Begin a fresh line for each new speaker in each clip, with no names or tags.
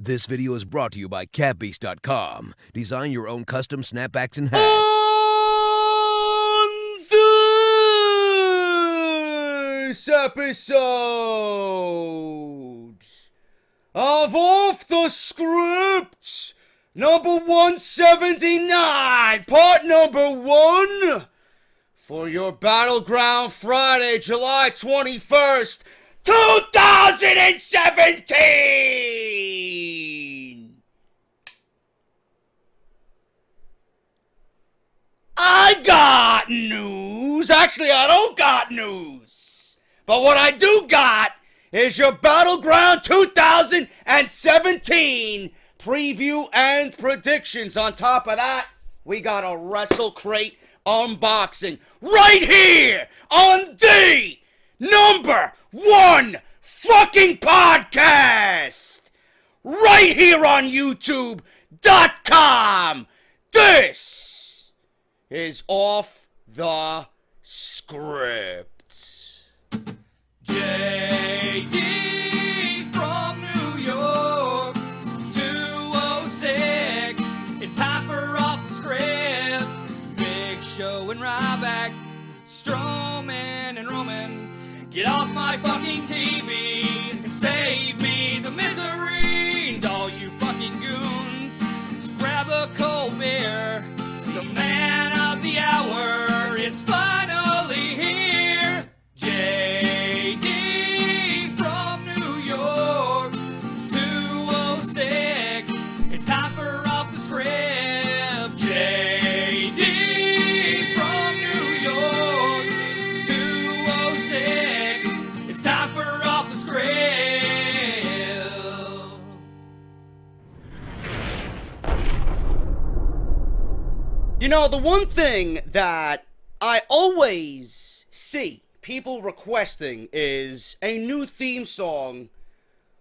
This video is brought to you by catbeast.com. Design your own custom snapbacks and hats.
On this episode of Off the Script, number 179, part number 1, for your Battleground Friday, July 21st, 2017! I got news. Actually, I don't got news. But what I do got is your Battleground 2017 preview and predictions. On top of that, we got a Wrestle Crate unboxing right here on the number 1 fucking podcast right here on YouTube.com. This is Off the Script. JD from New York, 206. It's time for Off the Script. Big Show and Ryback, Strowman and Roman. Get off my fucking TV and save me the misery. And all you fucking goons, just grab a cold beer. The man of the hour is finally here. JD from New York, 206. It's time for Off the Script. JD from New York, 206. It's time for Off the Script. You know, the one thing that I always see people requesting is a new theme song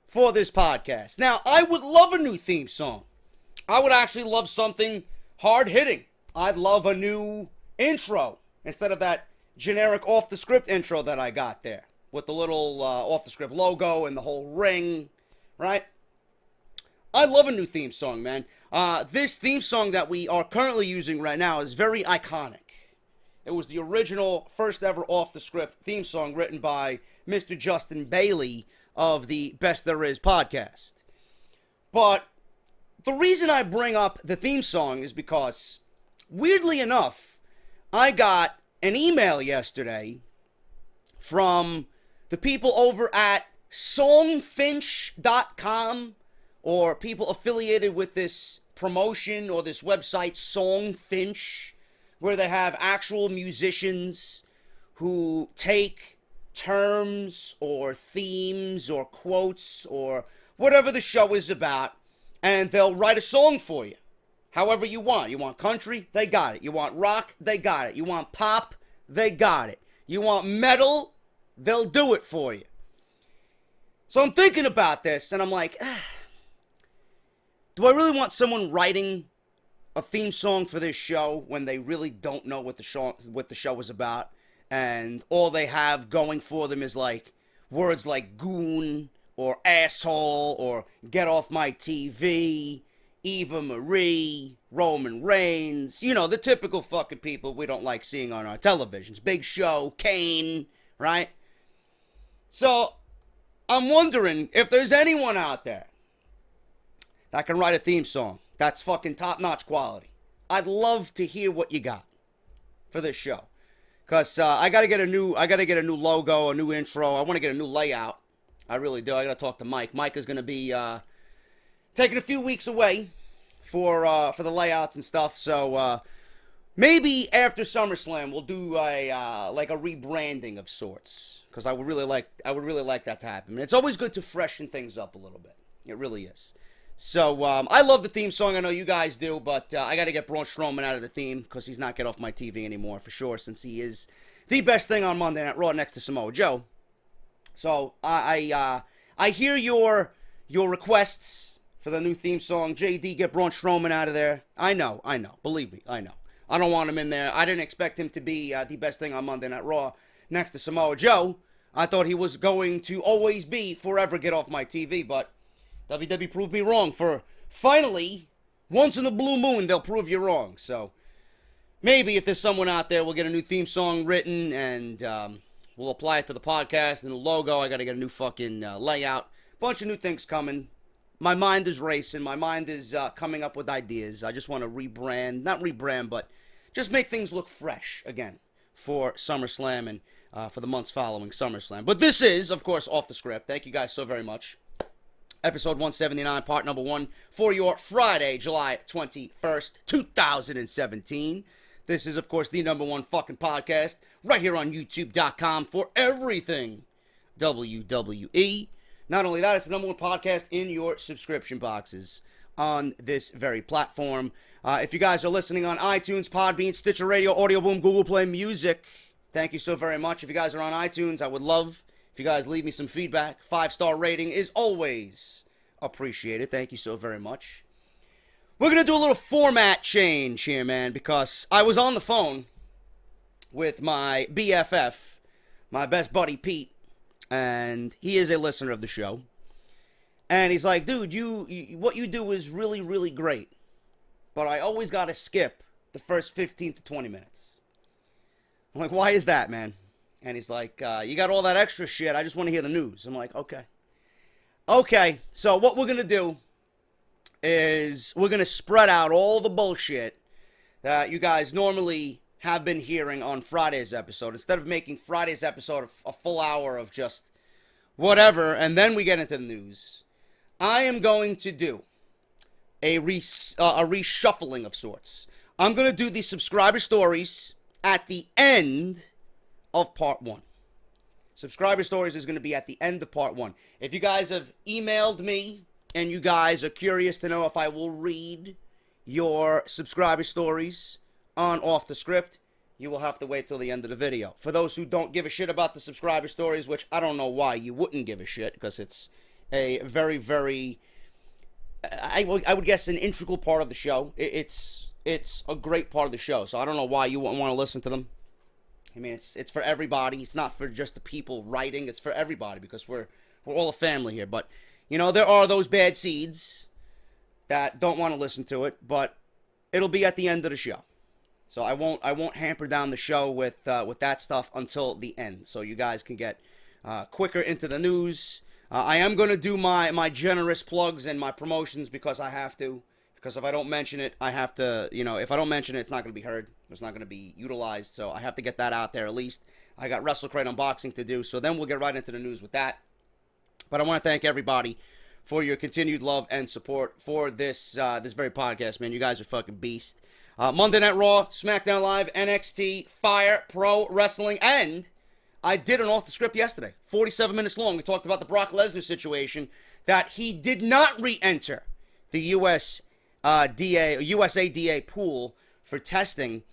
for this podcast. Now, I would love a new theme song. I would actually love something hard-hitting. I'd love a new intro instead of that generic off-the-script intro that I got there with the little off-the-script logo and the whole ring, right? I love a new theme song, man. This theme song that we are currently using right now is very iconic. It was the original, first ever off-the-script theme song written by Mr. Justin Bailey of the Best There Is podcast. But the reason I bring up the theme song is because, weirdly enough, I got an email yesterday from the people over at songfinch.com, or people affiliated with this promotion or this website, Songfinch, where they have actual musicians who take terms or themes or quotes or whatever the show is about, and they'll write a song for you, however you want. You want country? They got it. You want rock? They got it. You want pop? They got it. You want metal? They'll do it for you. So I'm thinking about this, and I'm like, do I really want someone writing a theme song for this show when they really don't know what the show is about, and all they have going for them is like words like goon or asshole or get off my TV, Eva Marie, Roman Reigns, you know, the typical fucking people we don't like seeing on our televisions. Big Show, Kane, right? So I'm wondering if there's anyone out there that can write a theme song that's fucking top-notch quality. I'd love to hear what you got for this show, cause I gotta get a new logo, a new intro. I want to get a new layout. I really do. I gotta talk to Mike. Mike is gonna be taking a few weeks away for the layouts and stuff. So maybe after SummerSlam we'll do a rebranding of sorts, cause I would really like that to happen. And it's always good to freshen things up a little bit. It really is. So, I love the theme song. I know you guys do, but I got to get Braun Strowman out of the theme because he's not getting off my TV anymore, for sure, since he is the best thing on Monday Night Raw next to Samoa Joe. So, I hear your requests for the new theme song. JD, get Braun Strowman out of there. I know. Believe me, I know. I don't want him in there. I didn't expect him to be the best thing on Monday Night Raw next to Samoa Joe. I thought he was going to always be forever get off my TV, but WWE proved me wrong. For finally, once in a blue moon, they'll prove you wrong. So maybe if there's someone out there, we'll get a new theme song written and we'll apply it to the podcast. A new logo. I got to get a new fucking layout. Bunch of new things coming. My mind is racing. My mind is coming up with ideas. I just want to rebrand. Not rebrand, but just make things look fresh again for SummerSlam and for the months following SummerSlam. But this is, of course, Off the Script. Thank you guys so very much. Episode 179, part number 1 for your Friday, July 21st, 2017. This is, of course, the number 1 fucking podcast right here on YouTube.com for everything WWE. Not only that, it's the number 1 podcast in your subscription boxes on this very platform. If you guys are listening on iTunes, Podbean, Stitcher Radio, Audio Boom, Google Play Music, thank you so very much. If you guys are on iTunes, I would love if you guys leave me some feedback. 5-star rating is always appreciated. Thank you so very much. We're going to do a little format change here, man, because I was on the phone with my BFF, my best buddy Pete, and he is a listener of the show. And he's like, dude, what you do is really, really great, but I always got to skip the first 15 to 20 minutes. I'm like, why is that, man? And he's like, you got all that extra shit. I just want to hear the news. I'm like, okay. Okay, so what we're going to do is we're going to spread out all the bullshit that you guys normally have been hearing on Friday's episode. Instead of making Friday's episode a full hour of just whatever, and then we get into the news, I am going to do a reshuffling of sorts. I'm going to do the subscriber stories at the end of part 1. Subscriber stories is going to be at the end of part 1. If you guys have emailed me and you guys are curious to know if I will read your subscriber stories on Off the Script, you will have to wait till the end of the video. For those who don't give a shit about the subscriber stories, which I don't know why you wouldn't give a shit, because it's a very, very, I would guess, an integral part of the show. It's a great part of the show, so I don't know why you wouldn't want to listen to them. I mean, it's for everybody. It's not for just the people writing. It's for everybody because we're all a family here. But, you know, there are those bad seeds that don't want to listen to it, but it'll be at the end of the show. So I won't hamper down the show with that stuff until the end, so you guys can get quicker into the news. I am going to do my generous plugs and my promotions because I have to. Because if I don't mention it, I have to, you know, if I don't mention it, it's not going to be heard. It's not going to be utilized, so I have to get that out there at least. I got Wrestle Crate unboxing to do, so then we'll get right into the news with that. But I want to thank everybody for your continued love and support for this very podcast, man. You guys are fucking beast. Monday Night Raw, SmackDown Live, NXT, Fire, Pro Wrestling, and I did an Off the Script yesterday, 47 minutes long. We talked about the Brock Lesnar situation, that he did not re-enter the USADA pool for testing.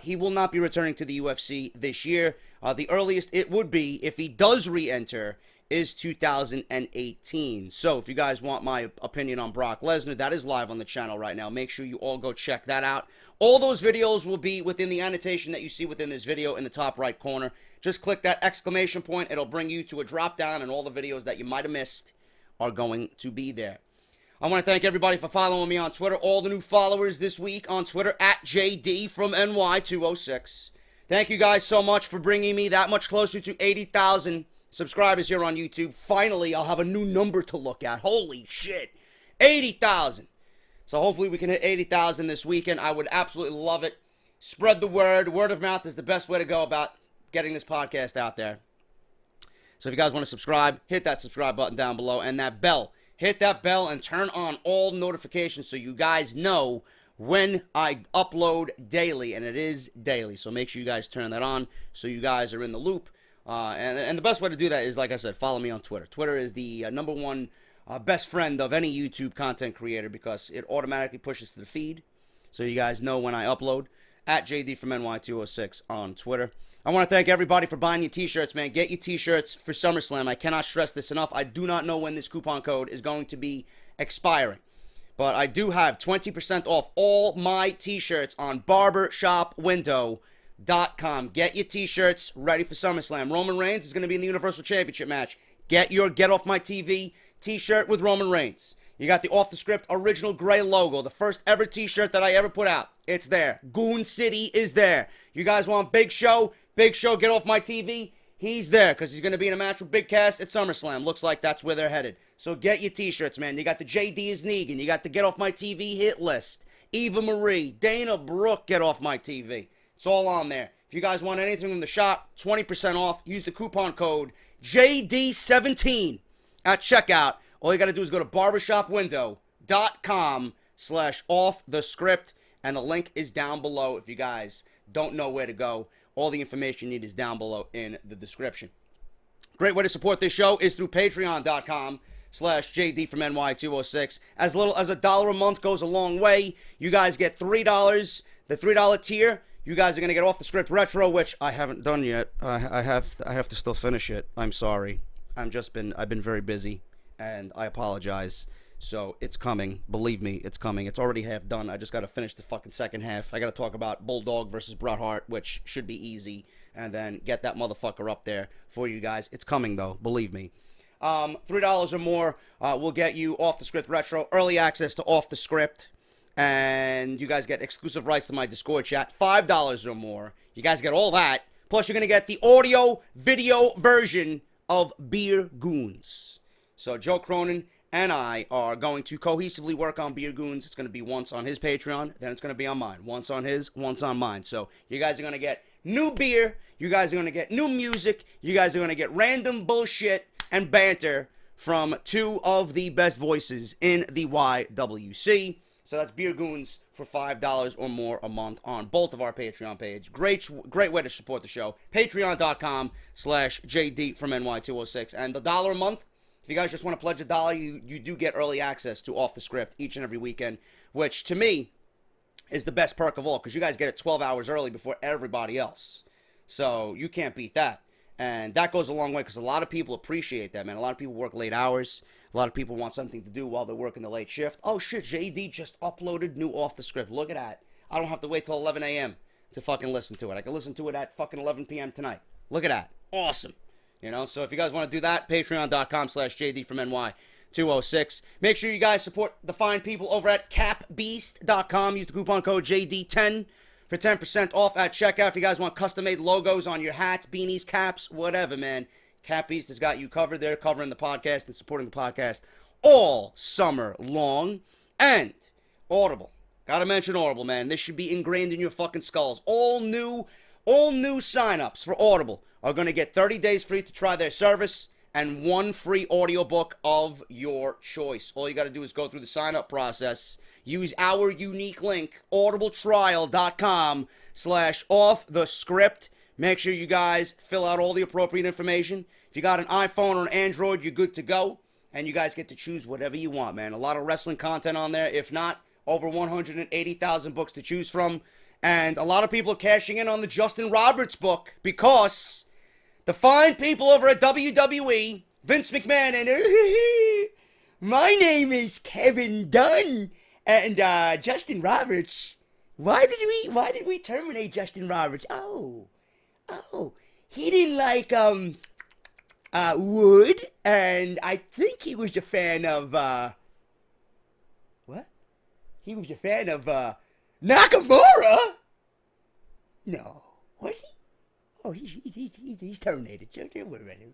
He will not be returning to the UFC this year. The earliest it would be, if he does re-enter, is 2018. So if you guys want my opinion on Brock Lesnar, that is live on the channel right now. Make sure you all go check that out. All those videos will be within the annotation that you see within this video in the top right corner. Just click that exclamation point. It'll bring you to a drop down, and all the videos that you might have missed are going to be there. I want to thank everybody for following me on Twitter. All the new followers this week on Twitter, at JDFROMNY206. Thank you guys so much for bringing me that much closer to 80,000 subscribers here on YouTube. Finally, I'll have a new number to look at. Holy shit. 80,000. So hopefully we can hit 80,000 this weekend. I would absolutely love it. Spread the word. Word of mouth is the best way to go about getting this podcast out there. So if you guys want to subscribe, hit that subscribe button down below and that bell. Hit that bell and turn on all notifications so you guys know when I upload daily, and it is daily. So make sure you guys turn that on so you guys are in the loop. And the best way to do that is, like I said, follow me on Twitter. Twitter is the number one best friend of any YouTube content creator because it automatically pushes to the feed so you guys know when I upload. At JD from NY206 on Twitter. I want to thank everybody for buying your t-shirts, man. Get your t-shirts for SummerSlam. I cannot stress this enough. I do not know when this coupon code is going to be expiring. But I do have 20% off all my t-shirts on barbershopwindow.com. Get your t-shirts ready for SummerSlam. Roman Reigns is going to be in the Universal Championship match. Get your Get Off My TV t-shirt with Roman Reigns. You got the Off the Script original gray logo, the first ever t-shirt that I ever put out. It's there. Goon City is there. You guys want Big Show? Big Show, get off my TV. He's there because he's going to be in a match with Big Cass at SummerSlam. Looks like that's where they're headed. So get your t-shirts, man. You got the JD is Negan. You got the Get Off My TV hit list. Eva Marie, Dana Brooke, Get Off My TV. It's all on there. If you guys want anything from the shop, 20% off. Use the coupon code JD17 at checkout. All you got to do is go to barbershopwindow.com/offthescript, and the link is down below if you guys don't know where to go. All the information you need is down below in the description. Great way to support this show is through patreon.com/JD from NY206. As little as $1 a month goes a long way. You guys get $3. The $3 tier, you guys are going to get Off the Script Retro, which I haven't done yet. I have to still finish it. I'm sorry. I've been very busy, and I apologize. So it's coming. Believe me, it's coming. It's already half done. I just got to finish the fucking second half. I got to talk about Bulldog versus Bret Hart, which should be easy, and then get that motherfucker up there for you guys. It's coming, though. Believe me. $3 or more will get you Off the Script Retro, early access to Off the Script, and you guys get exclusive rights to my Discord chat. $5 or more, you guys get all that. Plus, you're going to get the audio, video version of Beer Goons. So Joe Cronin and I are going to cohesively work on Beer Goons. It's going to be once on his Patreon, then it's going to be on mine. Once on his, once on mine. So you guys are going to get new beer. You guys are going to get new music. You guys are going to get random bullshit and banter from two of the best voices in the YWC. So that's Beer Goons for $5 or more a month on both of our Patreon page. Great way to support the show. Patreon.com/JD from NY206. And the $1 a month, if you guys just want to pledge $1, you do get early access to Off the Script each and every weekend, which to me is the best perk of all, because you guys get it 12 hours early before everybody else. So you can't beat that. And that goes a long way, because a lot of people appreciate that, man. A lot of people work late hours. A lot of people want something to do while they're working the late shift. Oh, shit, JD just uploaded new Off the Script. Look at that. I don't have to wait till 11 a.m. to fucking listen to it. I can listen to it at fucking 11 p.m. tonight. Look at that. Awesome. You know, so if you guys want to do that, patreon.com/JD from NY206. Make sure you guys support the fine people over at capbeast.com. Use the coupon code JD10 for 10% off at checkout. If you guys want custom-made logos on your hats, beanies, caps, whatever, man, Cap Beast has got you covered. They're covering the podcast and supporting the podcast all summer long. And Audible. Gotta mention Audible, man. This should be ingrained in your fucking skulls. All new signups for Audible are going to get 30 days free to try their service and one free audiobook of your choice. All you got to do is go through the sign-up process. Use our unique link, audibletrial.com/offthescript. Make sure you guys fill out all the appropriate information. If you got an iPhone or an Android, you're good to go. And you guys get to choose whatever you want, man. A lot of wrestling content on there. If not, over 180,000 books to choose from. And a lot of people are cashing in on the Justin Roberts book because the fine people over at WWE, Vince McMahon, and my name is Kevin Dunn, and Justin Roberts. Why did we terminate Justin Roberts? Oh, he didn't like Wood, and I think he was a fan of what? He was a fan of Nakamura. No, was he? Oh, he's terminated. Don't worry about him.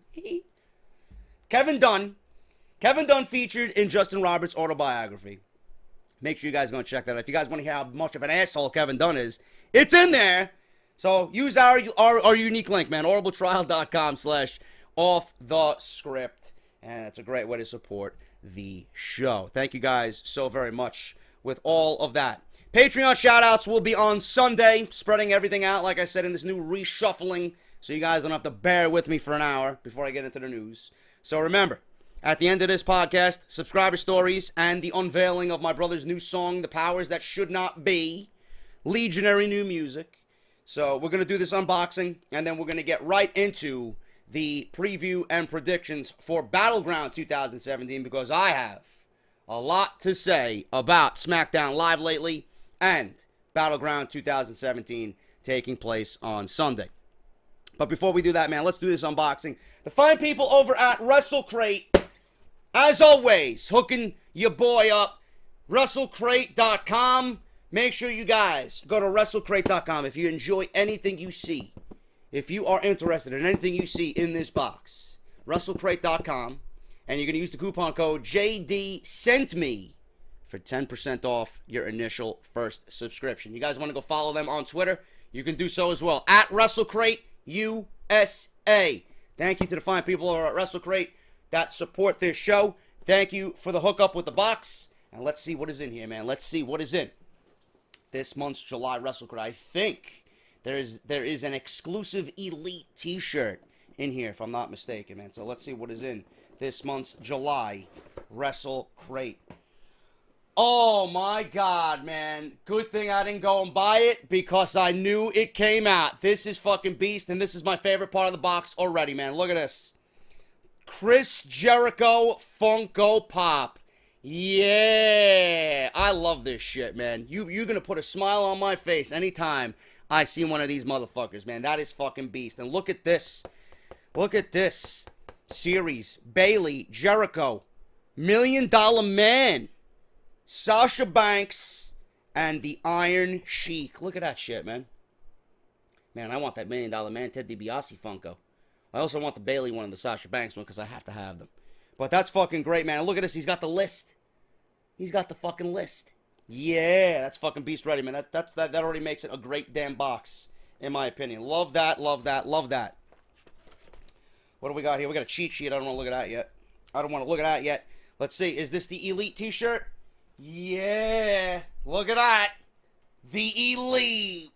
Kevin Dunn featured in Justin Roberts' autobiography. Make sure you guys go and check that out. If you guys want to hear how much of an asshole Kevin Dunn is, it's in there. So use our unique link, man. audibletrial.com/offthescript. And it's a great way to support the show. Thank you guys so very much with all of that. Patreon shoutouts will be on Sunday, spreading everything out, like I said, in this new reshuffling, so you guys don't have to bear with me for an hour before I get into the news. So remember, at the end of this podcast, subscriber stories and the unveiling of my brother's new song, The Powers That Should Not Be, Legionary new music. So we're going to do this unboxing, and then we're going to get right into the preview and predictions for Battleground 2017, because I have a lot to say about SmackDown Live lately and Battleground 2017 taking place on Sunday. But before we do that, man, let's do this unboxing. The fine people over at Wrestle Crate, as always, hooking your boy up. WrestleCrate.com. Make sure you guys go to WrestleCrate.com if you enjoy anything you see. If you are interested in anything you see in this box, WrestleCrate.com, and you're going to use the coupon code JDSENTME for 10% off your initial first subscription. You guys want to go follow them on Twitter? You can do so as well, at WrestleCrate USA. Thank you to the fine people over at WrestleCrate that support this show. Thank you for the hookup with the box. And let's see what is in here, man. Let's see what is in this month's July WrestleCrate. I think there is an exclusive Elite t-shirt in here, if I'm not mistaken, man. So let's see what is in this month's July WrestleCrate. Oh, my God, man. Good thing I didn't go and buy it because I knew it came out. This is fucking beast, and this is my favorite part of the box already, man. Look at this. Chris Jericho Funko Pop. Yeah. I love this shit, man. You're going to put a smile on my face anytime I see one of these motherfuckers, man. That is fucking beast. And look at this. Look at this series. Bayley, Jericho, $1 Million Man, Sasha Banks, and the Iron Sheik. Look at that shit, man. Man, I want that $1 Million Man Ted DiBiase Funko. I also want the Bayley one and the Sasha Banks one because I have to have them. But that's fucking great, man. Look at this. He's got the list. He's got the fucking list. Yeah, that's fucking beast ready, man. That already makes it a great damn box, in my opinion. Love that, love that, love that. What do we got here? We got a cheat sheet. I don't want to look at that yet. Let's see. Is this the Elite t-shirt? Yeah. Look at that. The Elite.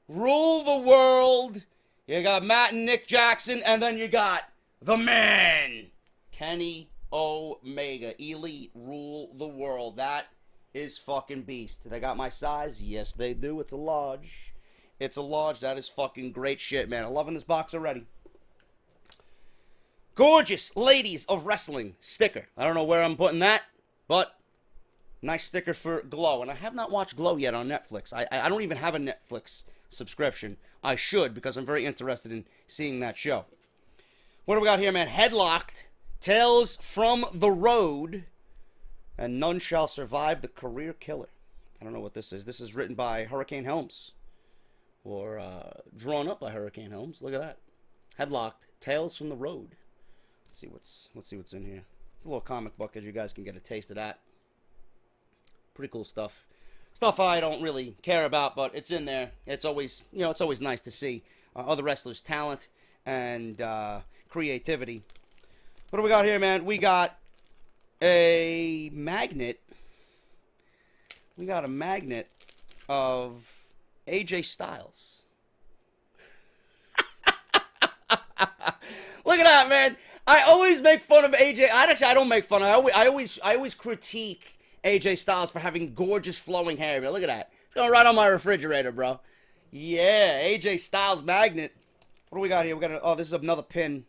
Rule the world. You got Matt and Nick Jackson, and then you got the man, Kenny Omega. Elite. Rule the world. That is fucking beast. They got my size? Yes, they do. It's a large. It's a large. That is fucking great shit, man. I'm loving this box already. Gorgeous Ladies of Wrestling sticker. I don't know where I'm putting that, but nice sticker for Glow. And I have not watched Glow yet on Netflix. I don't even have a Netflix subscription. I should, because I'm very interested in seeing that show. What do we got here, man? Headlocked. Tales from the Road. And None Shall Survive the Career Killer. I don't know what this is. This is written by Hurricane Helms. Or drawn up by Hurricane Helms. Look at that. Headlocked. Tales from the Road. Let's see what's in here. It's a little comic book, as you guys can get a taste of that. Pretty cool stuff. Stuff I don't really care about, but it's in there. It's always, it's always nice to see other wrestlers' talent and creativity. What do we got here, man? We got a magnet. We got a magnet of AJ Styles. Look at that, man. I always make fun of AJ. I don't make fun. I always critique AJ Styles for having gorgeous flowing hair. Man, look at that. It's going right on my refrigerator, bro. Yeah, AJ Styles magnet. What do we got here? We got this is another pin.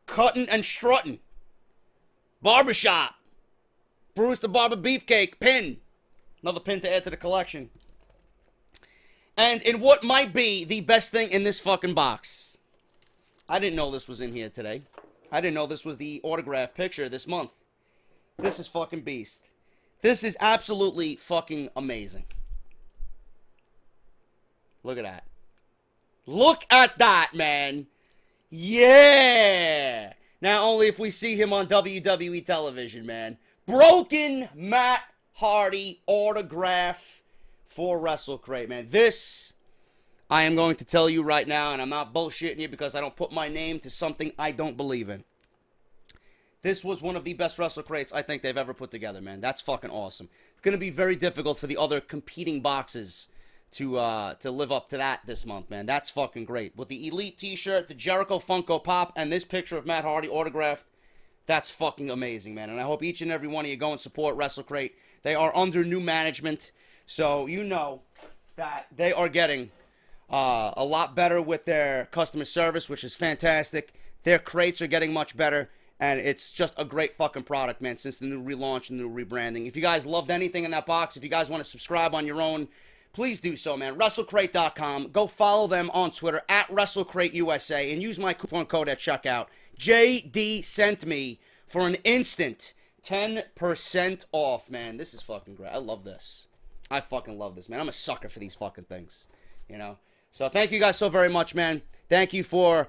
Cutting and strutting. Barbershop. Bruce the Barber Beefcake pin. Another pin to add to the collection. And in what might be the best thing in this fucking box. I didn't know this was in here today. I didn't know this was the autograph picture this month. This is fucking beast. This is absolutely fucking amazing. Look at that. Look at that, man. Yeah. Now only if we see him on WWE television, man. Broken Matt Hardy autograph for WrestleCrate, man. This, I am going to tell you right now, and I'm not bullshitting you because I don't put my name to something I don't believe in. This was one of the best WrestleCrates I think they've ever put together, man. That's fucking awesome. It's going to be very difficult for the other competing boxes to live up to that this month, man. That's fucking great. With the Elite t-shirt, the Jericho Funko Pop, and this picture of Matt Hardy autographed, that's fucking amazing, man. And I hope each and every one of you go and support WrestleCrate. They are under new management, so you know that they are getting a lot better with their customer service, which is fantastic. Their crates are getting much better. And it's just a great fucking product, man, since the new relaunch and the new rebranding. If you guys loved anything in that box, if you guys want to subscribe on your own, please do so, man. WrestleCrate.com. Go follow them on Twitter, at WrestleCrateUSA, and use my coupon code at checkout. JD sent me for an instant 10% off, man. This is fucking great. I love this. I fucking love this, man. I'm a sucker for these fucking things, you know? So thank you guys so very much, man. Thank you for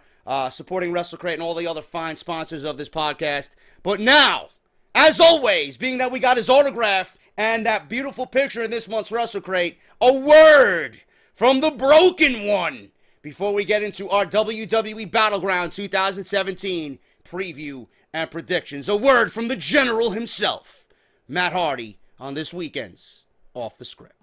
supporting WrestleCrate and all the other fine sponsors of this podcast. But now, as always, being that we got his autograph and that beautiful picture in this month's WrestleCrate, a word from the Broken One before we get into our WWE Battleground 2017 preview and predictions. A word from the General himself, Matt Hardy, on this weekend's Off the Script.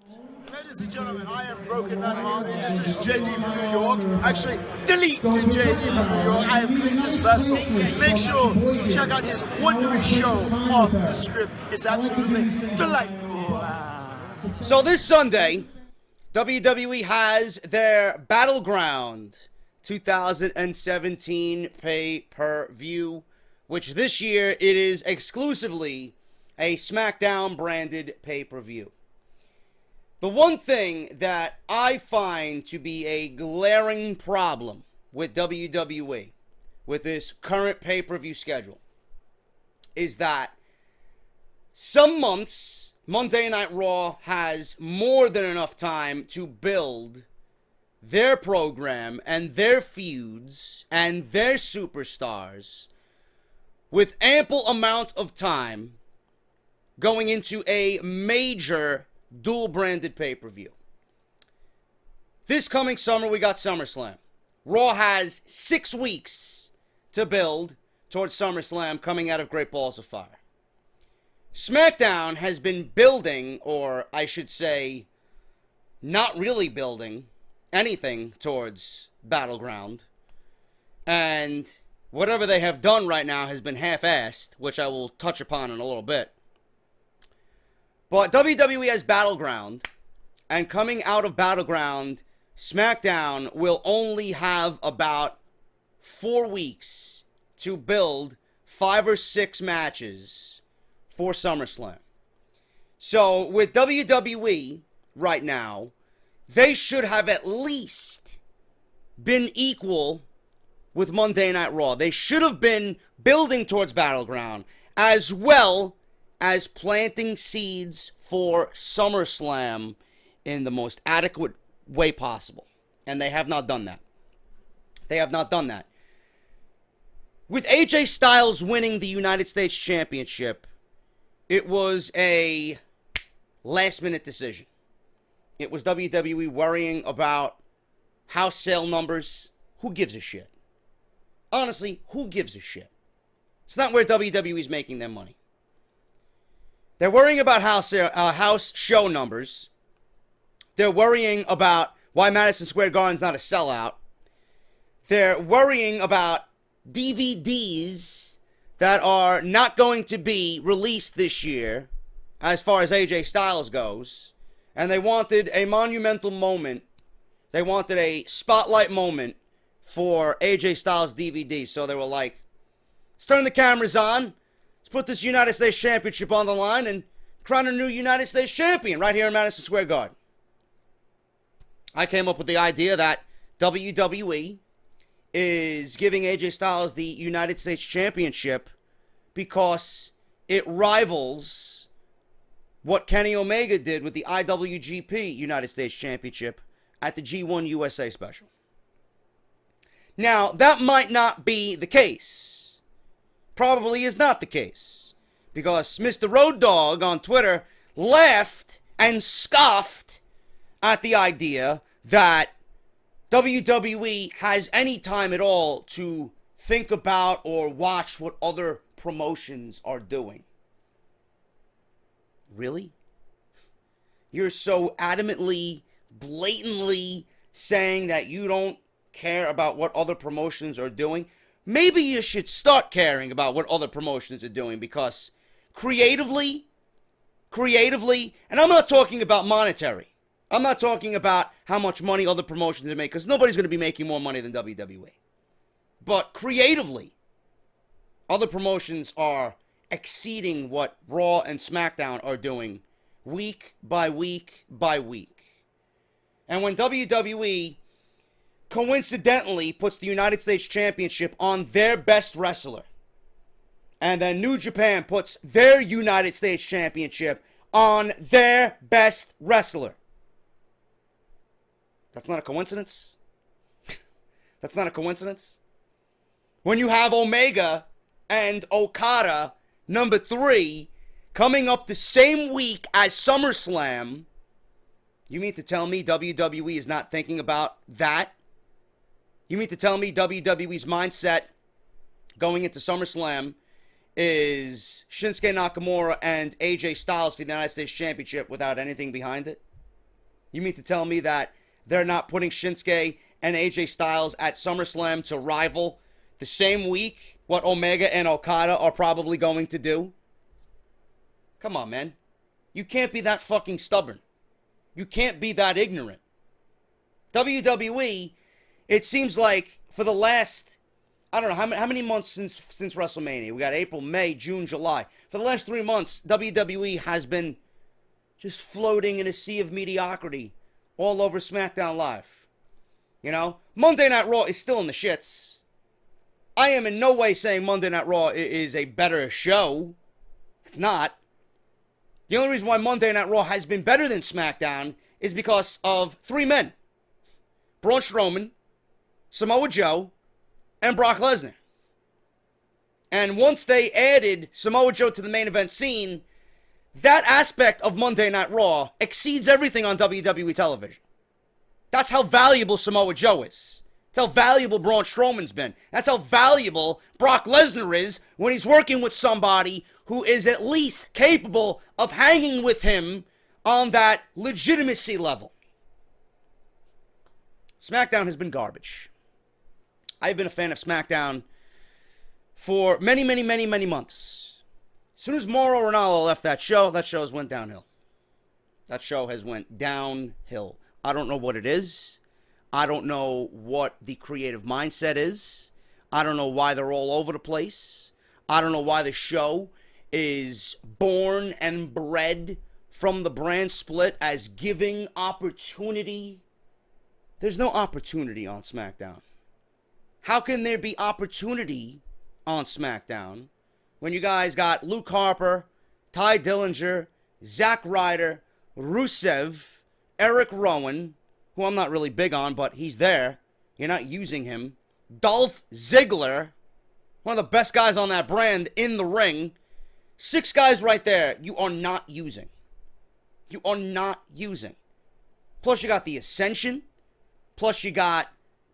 Ladies and gentlemen, I am Broken Matt Hardy. This is JD from New York. Actually, delete to JD from New York. I am Cletus Vessel. Make sure to check out his wondrous show, Off the Script. It's absolutely delightful.
So this Sunday, WWE has their Battleground 2017 pay-per-view, which this year it is exclusively a SmackDown branded pay-per-view. The one thing that I find to be a glaring problem with WWE, with this current pay-per-view schedule, is that some months, Monday Night Raw has more than enough time to build their program and their feuds and their superstars with ample amount of time going into a major dual-branded pay-per-view. This coming summer, we got SummerSlam. Raw has 6 weeks to build towards SummerSlam coming out of Great Balls of Fire. SmackDown has been building, or I should say, not really building anything towards Battleground. And whatever they have done right now has been half-assed, which I will touch upon in a little bit. But WWE has Battleground, and coming out of Battleground, SmackDown will only have about 4 weeks to build 5 or 6 matches for SummerSlam. So with WWE right now, they should have at least been equal with Monday Night Raw. They should have been building towards Battleground as well as planting seeds for SummerSlam in the most adequate way possible. And they have not done that. They have not done that. With AJ Styles winning the United States Championship, it was a last-minute decision. It was WWE worrying about house sale numbers. Who gives a shit? Honestly, who gives a shit? It's not where WWE's making their money. They're worrying about house show numbers. They're worrying about why Madison Square Garden's not a sellout. They're worrying about DVDs that are not going to be released this year as far as AJ Styles goes. And they wanted a monumental moment. They wanted a spotlight moment for AJ Styles DVD. So they were like, let's turn the cameras on. Let's put this United States Championship on the line and crown a new United States Champion right here in Madison Square Garden. I came up with the idea that WWE is giving AJ Styles the United States Championship because it rivals what Kenny Omega did with the IWGP United States Championship at the G1 USA special. Now, that might not be the case. Probably is not the case. Because Mr. Road Dogg on Twitter laughed and scoffed at the idea that WWE has any time at all to think about or watch what other promotions are doing. Really? You're so adamantly, blatantly saying that you don't care about what other promotions are doing? Maybe you should start caring about what other promotions are doing, because creatively, and I'm not talking about monetary. I'm not talking about how much money other promotions are making, because nobody's going to be making more money than WWE. But creatively, other promotions are exceeding what Raw and SmackDown are doing week by week by week. And when WWE coincidentally puts the United States Championship on their best wrestler, And then New Japan puts their United States Championship on their best wrestler. That's not a coincidence. That's not a coincidence. When you have Omega and Okada, number 3, coming up the same week as SummerSlam, you mean to tell me WWE is not thinking about that? You mean to tell me WWE's mindset going into SummerSlam is Shinsuke Nakamura and AJ Styles for the United States Championship without anything behind it? You mean to tell me that they're not putting Shinsuke and AJ Styles at SummerSlam to rival the same week what Omega and Okada are probably going to do? Come on, man. You can't be that fucking stubborn. You can't be that ignorant. WWE, it seems like for the last, I don't know, how many months since WrestleMania? We got April, May, June, July. For the last 3 months, WWE has been just floating in a sea of mediocrity all over SmackDown Live. You know? Monday Night Raw is still in the shits. I am in no way saying Monday Night Raw is a better show. It's not. The only reason why Monday Night Raw has been better than SmackDown is because of 3 men. Braun Strowman, Samoa Joe, and Brock Lesnar. And once they added Samoa Joe to the main event scene, that aspect of Monday Night Raw exceeds everything on WWE television. That's how valuable Samoa Joe is. That's how valuable Braun Strowman's been. That's how valuable Brock Lesnar is when he's working with somebody who is at least capable of hanging with him on that legitimacy level. SmackDown has been garbage. I've been a fan of SmackDown for many, many, many, many months. As soon as Mauro Ranallo left that show has went downhill. That show has went downhill. I don't know what it is. I don't know what the creative mindset is. I don't know why they're all over the place. I don't know why the show is born and bred from the brand split as giving opportunity. There's no opportunity on SmackDown. How can there be opportunity on SmackDown when you guys got Luke Harper, Ty Dillinger, Zack Ryder, Rusev, Eric Rowan, who I'm not really big on, but he's there. You're not using him. Dolph Ziggler, one of the best guys on that brand in the ring. 6 guys right there you are not using. You are not using. Plus you got the Ascension. Plus you got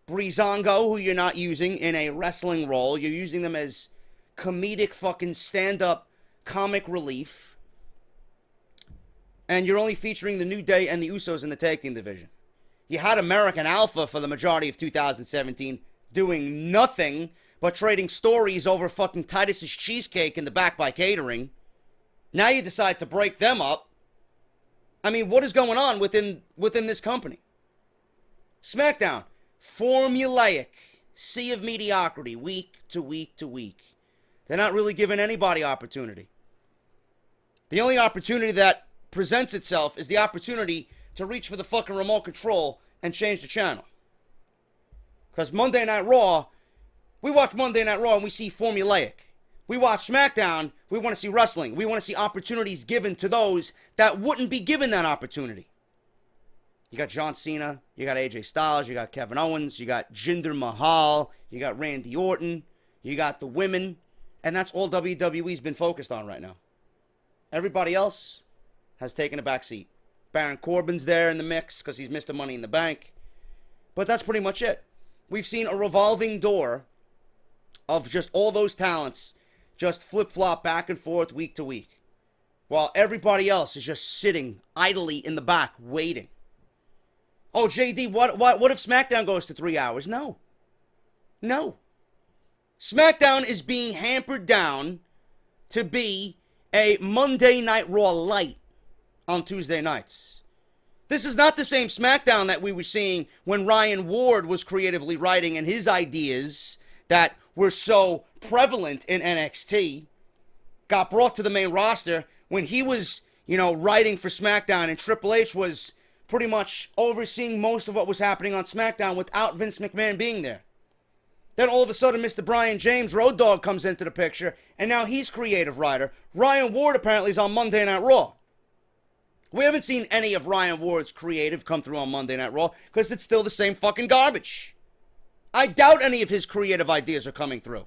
Breezango, who you're not using in a wrestling role. You're using them as comedic fucking stand-up comic relief. And you're only featuring the New Day and the Usos in the tag team division. You had American Alpha for the majority of 2017 doing nothing but trading stories over fucking Titus's cheesecake in the back by catering. Now you decide to break them up. I mean, what is going on within this company? SmackDown, formulaic, sea of mediocrity, week to week to week. They're not really giving anybody opportunity. The only opportunity that presents itself is the opportunity to reach for the fucking remote control and change the channel. Because Monday Night Raw, we watch Monday Night Raw and we see formulaic. We watch SmackDown, we want to see wrestling. We want to see opportunities given to those that wouldn't be given that opportunity. You got John Cena, you got AJ Styles, you got Kevin Owens, you got Jinder Mahal, you got Randy Orton, you got the women, and that's all WWE's been focused on right now. Everybody else has taken a back seat. Baron Corbin's there in the mix because he's Mr. Money in the Bank. But that's pretty much it. We've seen a revolving door of just all those talents just flip-flop back and forth week to week. While everybody else is just sitting idly in the back waiting. Oh, JD, what if SmackDown goes to 3 hours? No. No. SmackDown is being hampered down to be a Monday Night Raw light on Tuesday nights. This is not the same SmackDown that we were seeing when Ryan Ward was creatively writing and his ideas that were so prevalent in NXT got brought to the main roster when he was, writing for SmackDown and Triple H was pretty much overseeing most of what was happening on SmackDown without Vince McMahon being there. Then all of a sudden, Mr. Brian James, Road Dogg, comes into the picture, and now he's creative writer. Ryan Ward apparently is on Monday Night Raw. We haven't seen any of Ryan Ward's creative come through on Monday Night Raw because it's still the same fucking garbage. I doubt any of his creative ideas are coming through.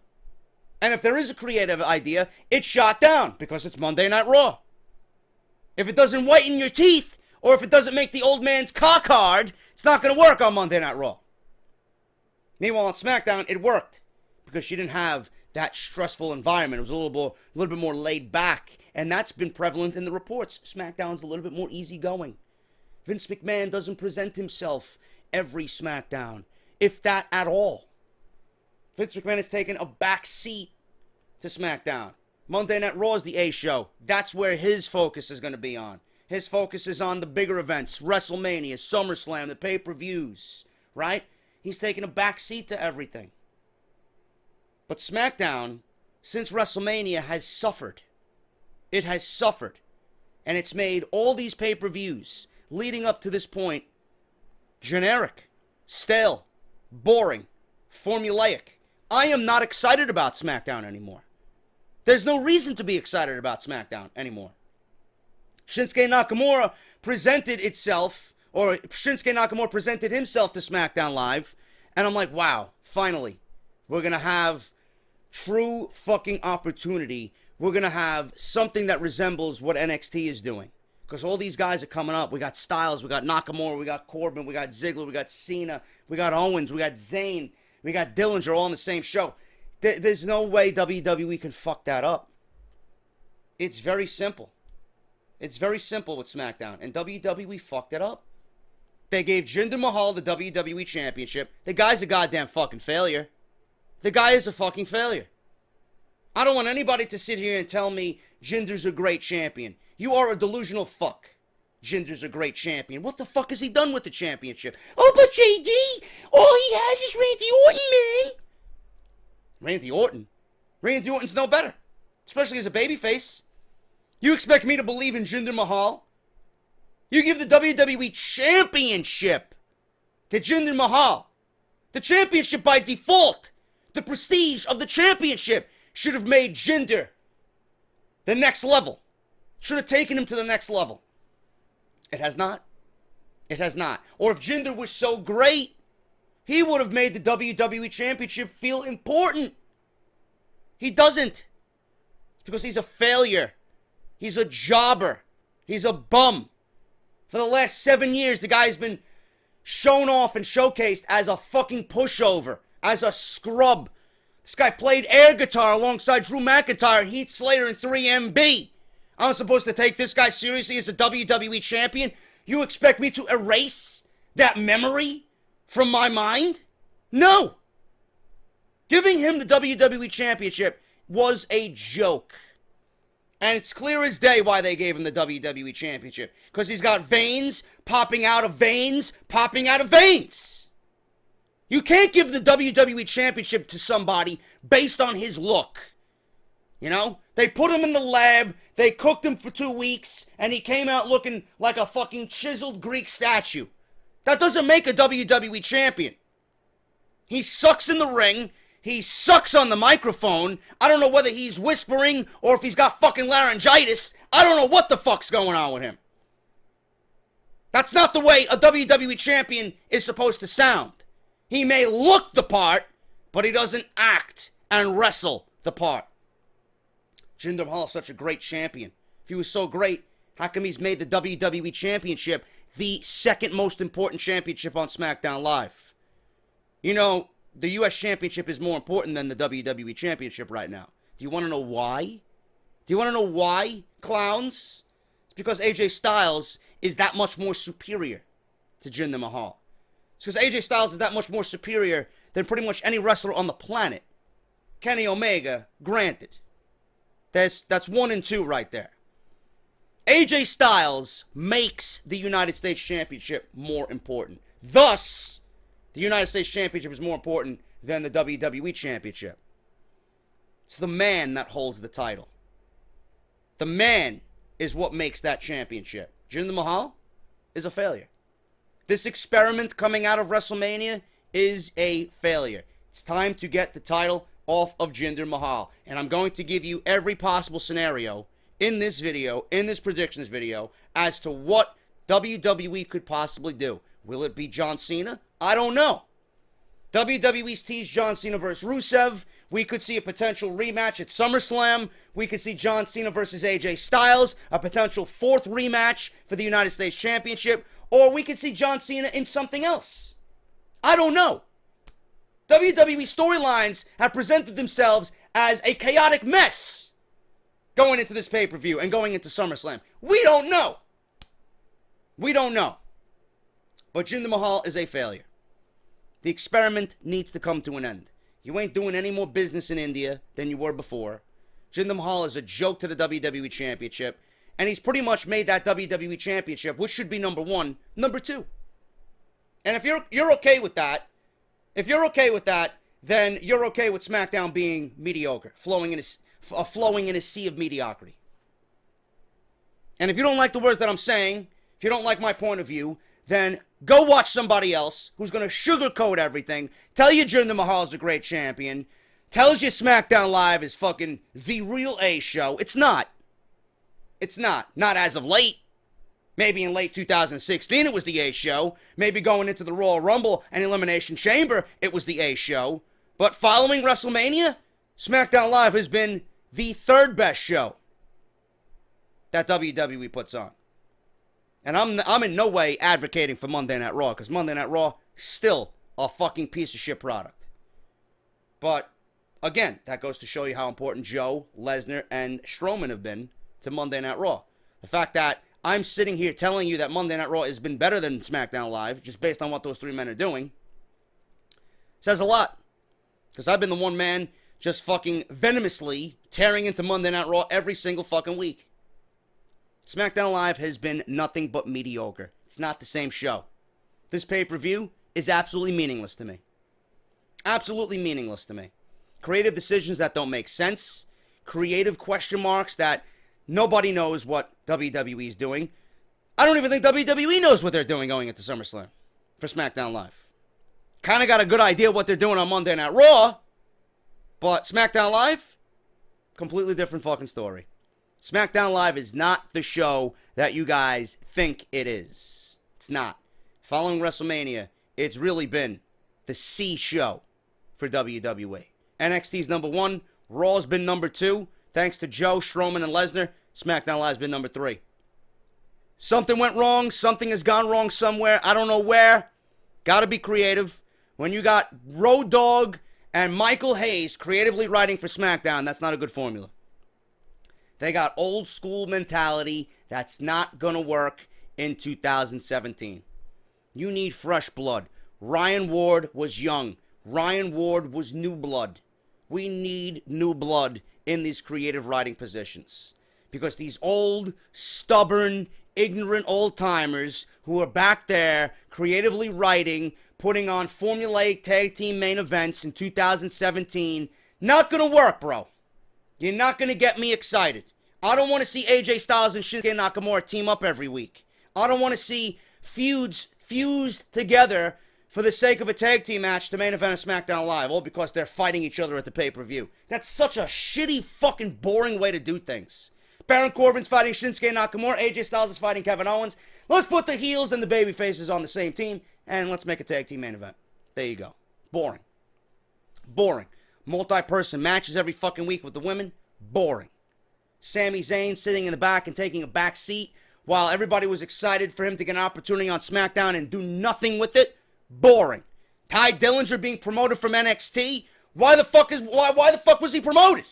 And if there is a creative idea, it's shot down because it's Monday Night Raw. If it doesn't whiten your teeth, or if it doesn't make the old man's cock hard, it's not going to work on Monday Night Raw. Meanwhile, on SmackDown, it worked because she didn't have that stressful environment. It was a little bit more laid back, and that's been prevalent in the reports. SmackDown's a little bit more easygoing. Vince McMahon doesn't present himself every SmackDown, if that at all. Vince McMahon has taken a back seat to SmackDown. Monday Night Raw is the A show. That's where his focus is going to be on. His focus is on the bigger events, WrestleMania, SummerSlam, the pay-per-views, right? He's taken a back seat to everything. But SmackDown, since WrestleMania, has suffered. It has suffered. And it's made all these pay-per-views leading up to this point generic, stale, boring, formulaic. I am not excited about SmackDown anymore. There's no reason to be excited about SmackDown anymore. Shinsuke Nakamura presented himself to SmackDown Live, and I'm like, wow, finally, we're going to have true fucking opportunity. We're going to have something that resembles what NXT is doing. Because all these guys are coming up. We got Styles, we got Nakamura, we got Corbin, we got Ziggler, we got Cena, we got Owens, we got Zayn, we got Dillinger all on the same show. There's no way WWE can fuck that up. It's very simple. It's very simple with SmackDown. And WWE fucked it up. They gave Jinder Mahal the WWE Championship. The guy's a goddamn fucking failure. The guy is a fucking failure. I don't want anybody to sit here and tell me Jinder's a great champion. You are a delusional fuck. Jinder's a great champion. What the fuck has he done with the championship? Oh, but JD, all he has is Randy Orton, man. Randy Orton? Randy Orton's no better. Especially as a babyface. You expect me to believe in Jinder Mahal? You give the WWE Championship to Jinder Mahal. The championship by default. The prestige of the championship should have made Jinder the next level. Should have taken him to the next level. It has not. It has not. Or if Jinder was so great, he would have made the WWE Championship feel important. He doesn't. It's because he's a failure. He's a jobber. He's a bum. For the last 7 years, the guy's been shown off and showcased as a fucking pushover, as a scrub. This guy played air guitar alongside Drew McIntyre, Heath Slater, and 3MB. I'm supposed to take this guy seriously as a WWE champion? You expect me to erase that memory from my mind? No! Giving him the WWE Championship was a joke. And it's clear as day why they gave him the WWE Championship. Because he's got veins popping out of veins popping out of veins. You can't give the WWE Championship to somebody based on his look. You know? They put him in the lab, they cooked him for 2 weeks, and he came out looking like a fucking chiseled Greek statue. That doesn't make a WWE champion. He sucks in the ring. He sucks on the microphone. I don't know whether he's whispering or if he's got fucking laryngitis. I don't know what the fuck's going on with him. That's not the way a WWE champion is supposed to sound. He may look the part, but he doesn't act and wrestle the part. Jinder Mahal is such a great champion. If he was so great, how come he's made the WWE Championship the second most important championship on SmackDown Live? You know, the U.S. Championship is more important than the WWE Championship right now. Do you want to know why? Do you want to know why, clowns? It's because AJ Styles is that much more superior to Jinder Mahal. It's because AJ Styles is that much more superior than pretty much any wrestler on the planet. Kenny Omega, granted. That's 1 and 2 right there. AJ Styles makes the United States Championship more important. Thus, the United States Championship is more important than the WWE Championship. It's the man that holds the title. The man is what makes that championship. Jinder Mahal is a failure. This experiment coming out of WrestleMania is a failure. It's time to get the title off of Jinder Mahal. And I'm going to give you every possible scenario in this video, in this predictions video, as to what WWE could possibly do. Will it be John Cena? I don't know. WWE's teased John Cena versus Rusev. We could see a potential rematch at SummerSlam. We could see John Cena versus AJ Styles, a potential 4th rematch for the United States Championship. Or we could see John Cena in something else. I don't know. WWE storylines have presented themselves as a chaotic mess going into this pay-per-view and going into SummerSlam. We don't know. We don't know. But Jinder Mahal is a failure. The experiment needs to come to an end. You ain't doing any more business in India than you were before. Jinder Mahal is a joke to the WWE Championship. And he's pretty much made that WWE Championship, which should be number 1, number 2. And if you're okay with that, then you're okay with SmackDown being mediocre, flowing in a sea of mediocrity. And if you don't like the words that I'm saying, if you don't like my point of view, then go watch somebody else who's going to sugarcoat everything, tell you Jinder Mahal's a great champion, tells you SmackDown Live is fucking the real A show. It's not. It's not. Not as of late. Maybe in late 2016 it was the A show. Maybe going into the Royal Rumble and Elimination Chamber it was the A show. But following WrestleMania, SmackDown Live has been the 3rd best show that WWE puts on. And I'm in no way advocating for Monday Night Raw, because Monday Night Raw still a fucking piece of shit product. But again, that goes to show you how important Joe, Lesnar, and Strowman have been to Monday Night Raw. The fact that I'm sitting here telling you that Monday Night Raw has been better than SmackDown Live, just based on what those 3 men are doing, says a lot. Because I've been the one man just fucking venomously tearing into Monday Night Raw every single fucking week. SmackDown Live has been nothing but mediocre. It's not the same show. This pay-per-view is absolutely meaningless to me. Absolutely meaningless to me. Creative decisions that don't make sense. Creative question marks that nobody knows what WWE is doing. I don't even think WWE knows what they're doing going into SummerSlam for SmackDown Live. Kind of got a good idea what they're doing on Monday Night Raw, but SmackDown Live, completely different fucking story. SmackDown Live is not the show that you guys think it is. It's not. Following WrestleMania, it's really been the C show for WWE. NXT's number 1, Raw's been number 2. Thanks to Joe, Strowman, and Lesnar, SmackDown Live's been number 3. Something went wrong. Something has gone wrong somewhere. I don't know where. Gotta be creative. When you got Road Dogg and Michael Hayes creatively writing for SmackDown, that's not a good formula. They got old school mentality. That's not going to work in 2017. You need fresh blood. Ryan Ward was young. Ryan Ward was new blood. We need new blood in these creative writing positions. Because these old, stubborn, ignorant old-timers who are back there creatively writing, putting on formulaic tag team main events in 2017, not going to work, bro. You're not going to get me excited. I don't want to see AJ Styles and Shinsuke Nakamura team up every week. I don't want to see feuds fused together for the sake of a tag team match to main event of SmackDown Live, all because they're fighting each other at the pay-per-view. That's such a shitty, fucking boring way to do things. Baron Corbin's fighting Shinsuke Nakamura. AJ Styles is fighting Kevin Owens. Let's put the heels and the baby faces on the same team, and let's make a tag team main event. There you go. Boring. Boring. Multi-person matches every fucking week with the women. Boring. Sami Zayn sitting in the back and taking a back seat while everybody was excited for him to get an opportunity on SmackDown and do nothing with it. Boring. Ty Dillinger being promoted from NXT. Why the fuck was he promoted?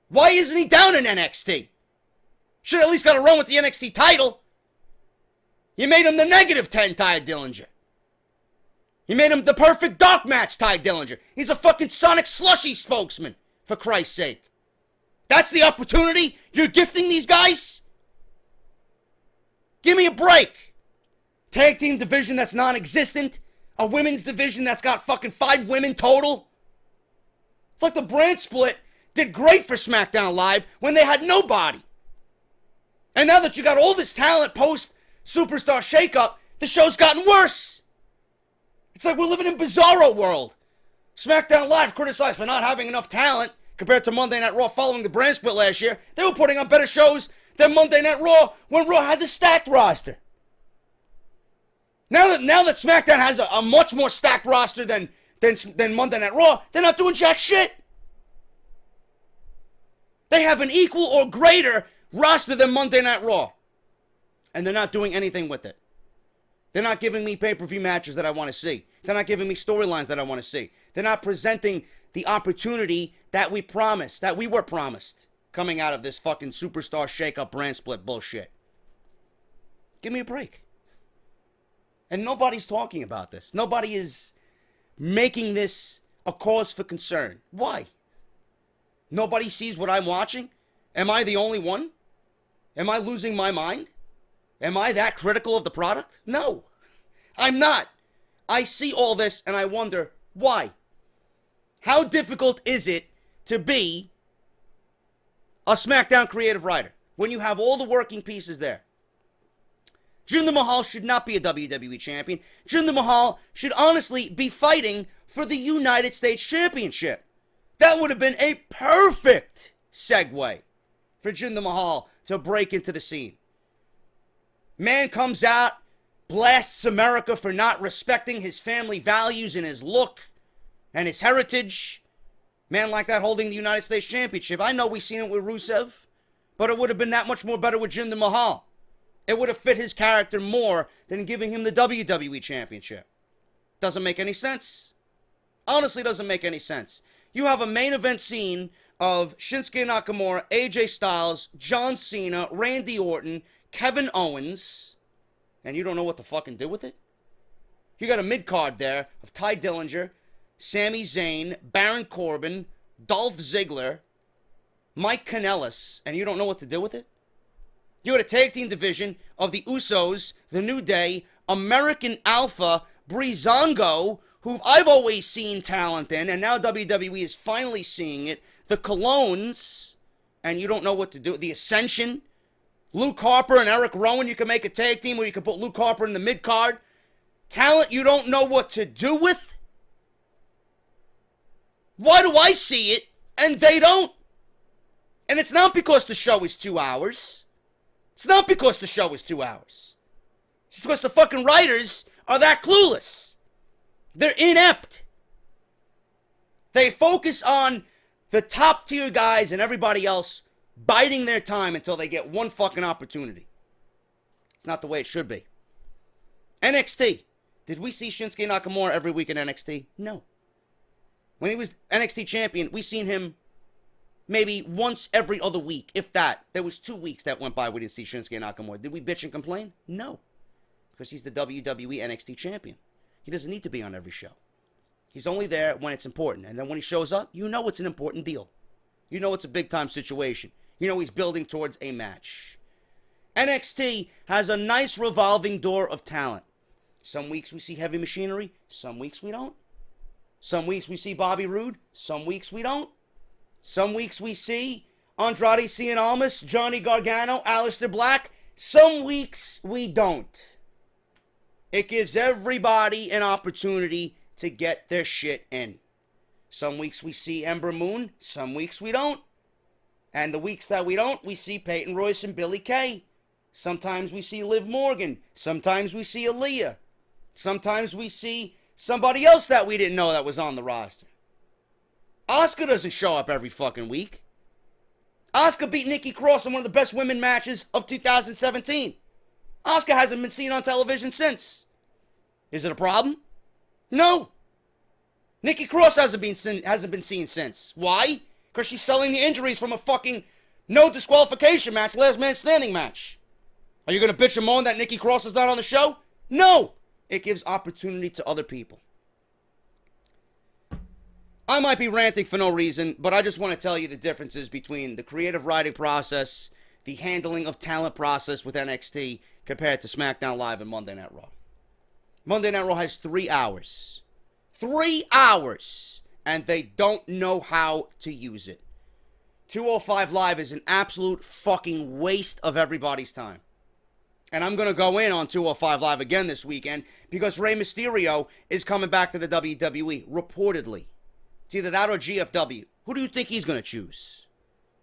Why isn't he down in NXT? Should at least got a run with the NXT title. You made him the -10 Ty Dillinger. You made him the perfect dark match Ty Dillinger. He's a fucking Sonic Slushy spokesman, for Christ's sake. That's the opportunity you're gifting these guys? Give me a break. Tag team division that's non-existent. A women's division that's got fucking 5 women total. It's like the brand split did great for SmackDown Live when they had nobody. And now that you got all this talent post-Superstar shakeup, the show's gotten worse. It's like we're living in Bizarro world. SmackDown Live criticized for not having enough talent compared to Monday Night Raw following the brand split last year. They were putting on better shows than Monday Night Raw when Raw had the stacked roster. Now that SmackDown has a much more stacked roster than Monday Night Raw, they're not doing jack shit. They have an equal or greater roster than Monday Night Raw. And they're not doing anything with it. They're not giving me pay-per-view matches that I want to see. They're not giving me storylines that I want to see. They're not presenting the opportunity that we promised, that we were promised, coming out of this fucking superstar shake-up brand split bullshit. Give me a break. And nobody's talking about this. Nobody is making this a cause for concern. Why? Nobody sees what I'm watching? Am I the only one? Am I losing my mind? Am I that critical of the product? No, I'm not. I see all this and I wonder why. How difficult is it to be a SmackDown creative writer when you have all the working pieces there? Jinder Mahal should not be a WWE champion. Jinder Mahal should honestly be fighting for the United States Championship. That would have been a perfect segue for Jinder Mahal to break into the scene. Man comes out, blasts America for not respecting his family values and his look and his heritage. Man like that holding the United States Championship. I know we've seen it with Rusev, but it would have been that much more better with Jinder Mahal. It would have fit his character more than giving him the WWE Championship. Doesn't make any sense. Honestly, doesn't make any sense. You have a main event scene of Shinsuke Nakamura, AJ Styles, John Cena, Randy Orton, Kevin Owens, and you don't know what to fucking do with it? You got a mid-card there of Ty Dillinger, Sami Zayn, Baron Corbin, Dolph Ziggler, Mike Kanellis, and you don't know what to do with it? You had a tag team division of the Usos, The New Day, American Alpha, Breezango, who I've always seen talent in, and now WWE is finally seeing it, the Colognes, and you don't know what to do, the Ascension, Luke Harper and Eric Rowan, you can make a tag team where you can put Luke Harper in the mid-card. Talent you don't know what to do with? Why do I see it and they don't? And it's not because the show is 2 hours. It's not because the show is 2 hours. It's because the fucking writers are that clueless. They're inept. They focus on the top tier guys and everybody else biding their time until they get one fucking opportunity. It's not the way it should be. NXT. Did we see Shinsuke Nakamura every week in NXT? No. When he was NXT champion, we seen him maybe once every other week, if that. There was 2 weeks that went by we didn't see Shinsuke Nakamura. Did we bitch and complain? No. Because he's the WWE NXT champion. He doesn't need to be on every show. He's only there when it's important. And then when he shows up, you know it's an important deal. You know it's a big-time situation. You know he's building towards a match. NXT has a nice revolving door of talent. Some weeks we see Heavy Machinery. Some weeks we don't. Some weeks we see Bobby Roode. Some weeks we don't. Some weeks we see Andrade Cien Almas, Johnny Gargano, Aleister Black. Some weeks we don't. It gives everybody an opportunity to get their shit in. Some weeks we see Ember Moon. Some weeks we don't. And the weeks that we don't, we see Peyton Royce and Billie Kay. Sometimes we see Liv Morgan. Sometimes we see Aaliyah. Sometimes we see somebody else that we didn't know that was on the roster. Asuka doesn't show up every fucking week. Asuka beat Nikki Cross in one of the best women matches of 2017. Asuka hasn't been seen on television since. Is it a problem? No. Nikki Cross hasn't been seen since. Why? Because she's selling the injuries from a fucking no disqualification match, last man standing match. Are you going to bitch and moan that Nikki Cross is not on the show? No. It gives opportunity to other people. I might be ranting for no reason, but I just want to tell you the differences between the creative writing process, the handling of talent process with NXT compared to SmackDown Live and Monday Night Raw. Monday Night Raw has 3 hours. 3 hours! And they don't know how to use it. 205 Live is an absolute fucking waste of everybody's time. And I'm going to go in on 205 Live again this weekend because Rey Mysterio is coming back to the WWE, reportedly. It's either that or GFW. Who do you think he's going to choose?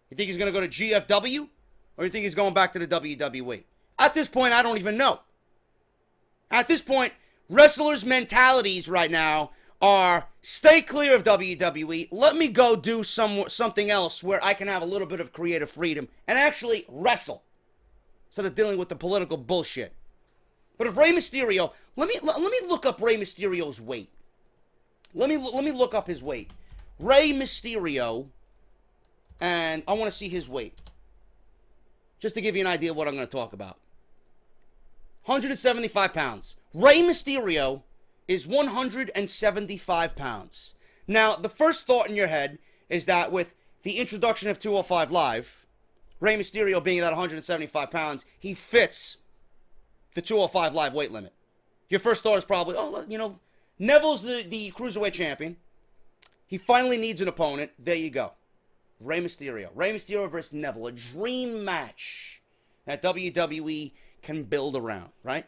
You think he's going to go to GFW? Or you think he's going back to the WWE? At this point, I don't even know. At this point, wrestlers' mentalities right now are stay clear of WWE. Let me go do something else where I can have a little bit of creative freedom and actually wrestle instead of dealing with the political bullshit. But if Rey Mysterio, let me look up Rey Mysterio's weight. Let me look up his weight. Rey Mysterio, and I want to see his weight. Just to give you an idea of what I'm going to talk about. 175 pounds. Rey Mysterio is 175 pounds. Now, the first thought in your head is that with the introduction of 205 Live, Rey Mysterio being at 175 pounds, he fits the 205 Live weight limit. Your first thought is probably, oh, you know, Neville's the Cruiserweight champion. He finally needs an opponent. There you go. Rey Mysterio. Rey Mysterio versus Neville. A dream match that WWE can build around, right?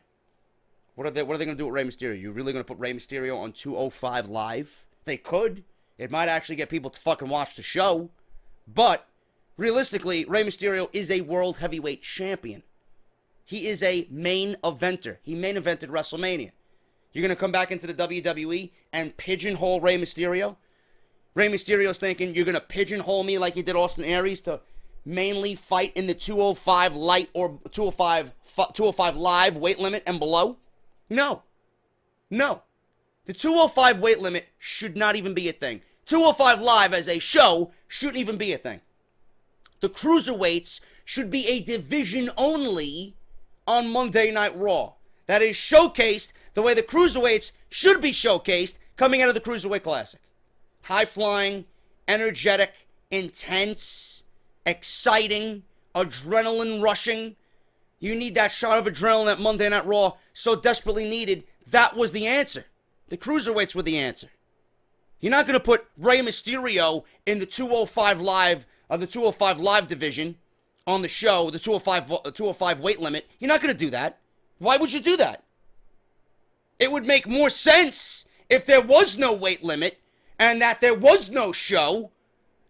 What are they going to do with Rey Mysterio? You really going to put Rey Mysterio on 205 Live? They could. It might actually get people to fucking watch the show. But, realistically, Rey Mysterio is a World Heavyweight Champion. He is a main eventer. He main evented WrestleMania. You're going to come back into the WWE and pigeonhole Rey Mysterio? Rey Mysterio's thinking you're going to pigeonhole me like you did Austin Aries to mainly fight in the 205 light or 205 live weight limit and below? No. No. The 205 weight limit should not even be a thing. 205 live as a show shouldn't even be a thing. The cruiserweights should be a division only on Monday Night Raw. That is showcased the way the cruiserweights should be showcased coming out of the Cruiserweight Classic. High-flying, energetic, intense, exciting, adrenaline rushing. You need that shot of adrenaline that Monday Night Raw so desperately needed. That was the answer. The cruiserweights were the answer. You're not going to put Rey Mysterio in the 205 Live division on the show, the 205 weight limit. You're not going to do that. Why would you do that? It would make more sense if there was no weight limit and that there was no show,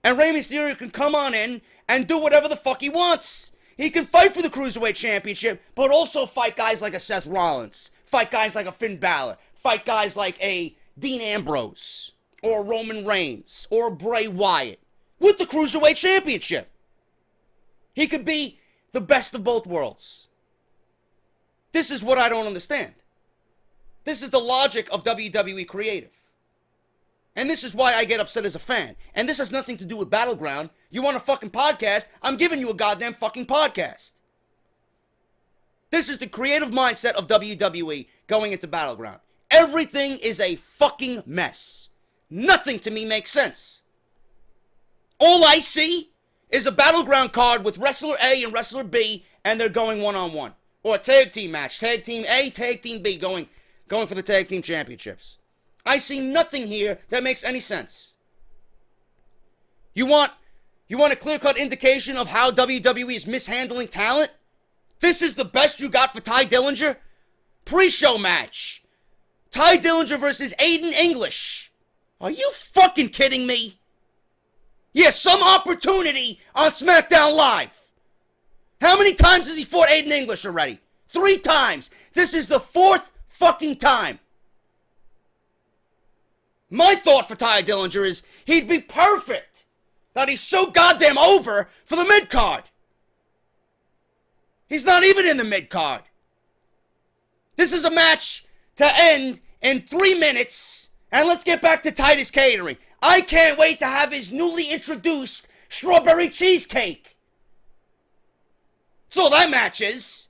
and Rey Mysterio can come on in and do whatever the fuck he wants. He can fight for the Cruiserweight Championship, but also fight guys like a Seth Rollins, fight guys like a Finn Balor, fight guys like a Dean Ambrose, or Roman Reigns, or Bray Wyatt, with the Cruiserweight Championship. He could be the best of both worlds. This is what I don't understand. This is the logic of WWE Creative. And this is why I get upset as a fan. And this has nothing to do with Battleground. You want a fucking podcast? I'm giving you a goddamn fucking podcast. This is the creative mindset of WWE going into Battleground. Everything is a fucking mess. Nothing to me makes sense. All I see is a Battleground card with Wrestler A and Wrestler B, and they're going one-on-one. Or a tag team match. Tag team A, tag team B going for the tag team championships. I see nothing here that makes any sense. You want a clear-cut indication of how WWE is mishandling talent? This is the best you got for Ty Dillinger? Pre-show match. Ty Dillinger versus Aiden English. Are you fucking kidding me? Yeah, some opportunity on SmackDown Live. How many times has he fought Aiden English already? 3 times. This is the 4th fucking time. My thought for Ty Dillinger is he'd be perfect. That he's so goddamn over for the mid-card. He's not even in the mid-card. This is a match to end in 3 minutes. And let's get back to Titus Catering. I can't wait to have his newly introduced strawberry cheesecake. So that match is.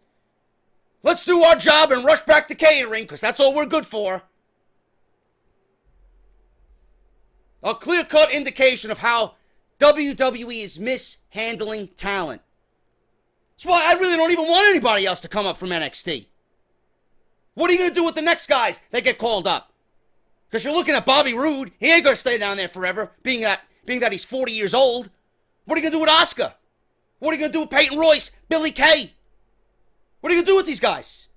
Let's do our job and rush back to catering, because that's all we're good for. A clear-cut indication of how WWE is mishandling talent. That's why I really don't even want anybody else to come up from NXT. What are you going to do with the next guys that get called up? Because you're looking at Bobby Roode. He ain't going to stay down there forever, being that he's 40 years old. What are you going to do with Asuka? What are you going to do with Peyton Royce, Billy Kay? What are you going to do with these guys?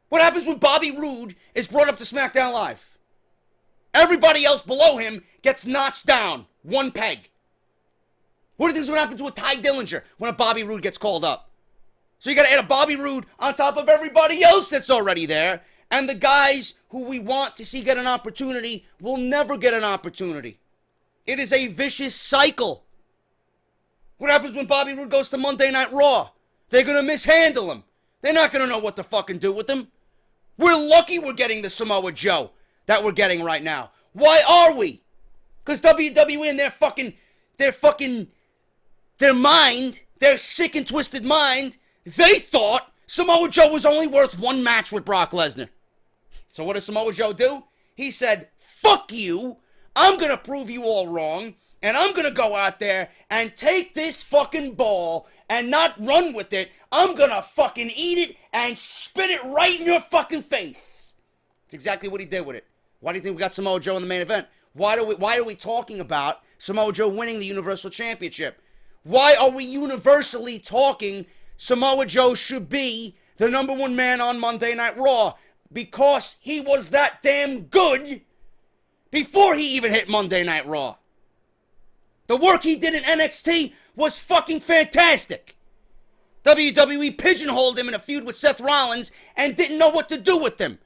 What happens when Bobby Roode is brought up to SmackDown Live? Everybody else below him gets notched down one peg. What do you think is going to happen to a Ty Dillinger when a Bobby Roode gets called up? So you got to add a Bobby Roode on top of everybody else that's already there. And the guys who we want to see get an opportunity will never get an opportunity. It is a vicious cycle. What happens when Bobby Roode goes to Monday Night Raw? They're going to mishandle him. They're not going to know what to fucking do with him. We're lucky we're getting the Samoa Joe that we're getting right now. Why are we? Because WWE and their mind, their sick and twisted mind, they thought Samoa Joe was only worth one match with Brock Lesnar. So what did Samoa Joe do? He said, fuck you, I'm going to prove you all wrong, and I'm going to go out there and take this fucking ball and not run with it. I'm going to fucking eat it and spit it right in your fucking face. That's exactly what he did with it. Why do you think we got Samoa Joe in the main event? Why are we talking about Samoa Joe winning the Universal Championship? Why are we universally talking Samoa Joe should be the number one man on Monday Night Raw? Because he was that damn good before he even hit Monday Night Raw. The work he did in NXT was fucking fantastic. WWE pigeonholed him in a feud with Seth Rollins and didn't know what to do with him.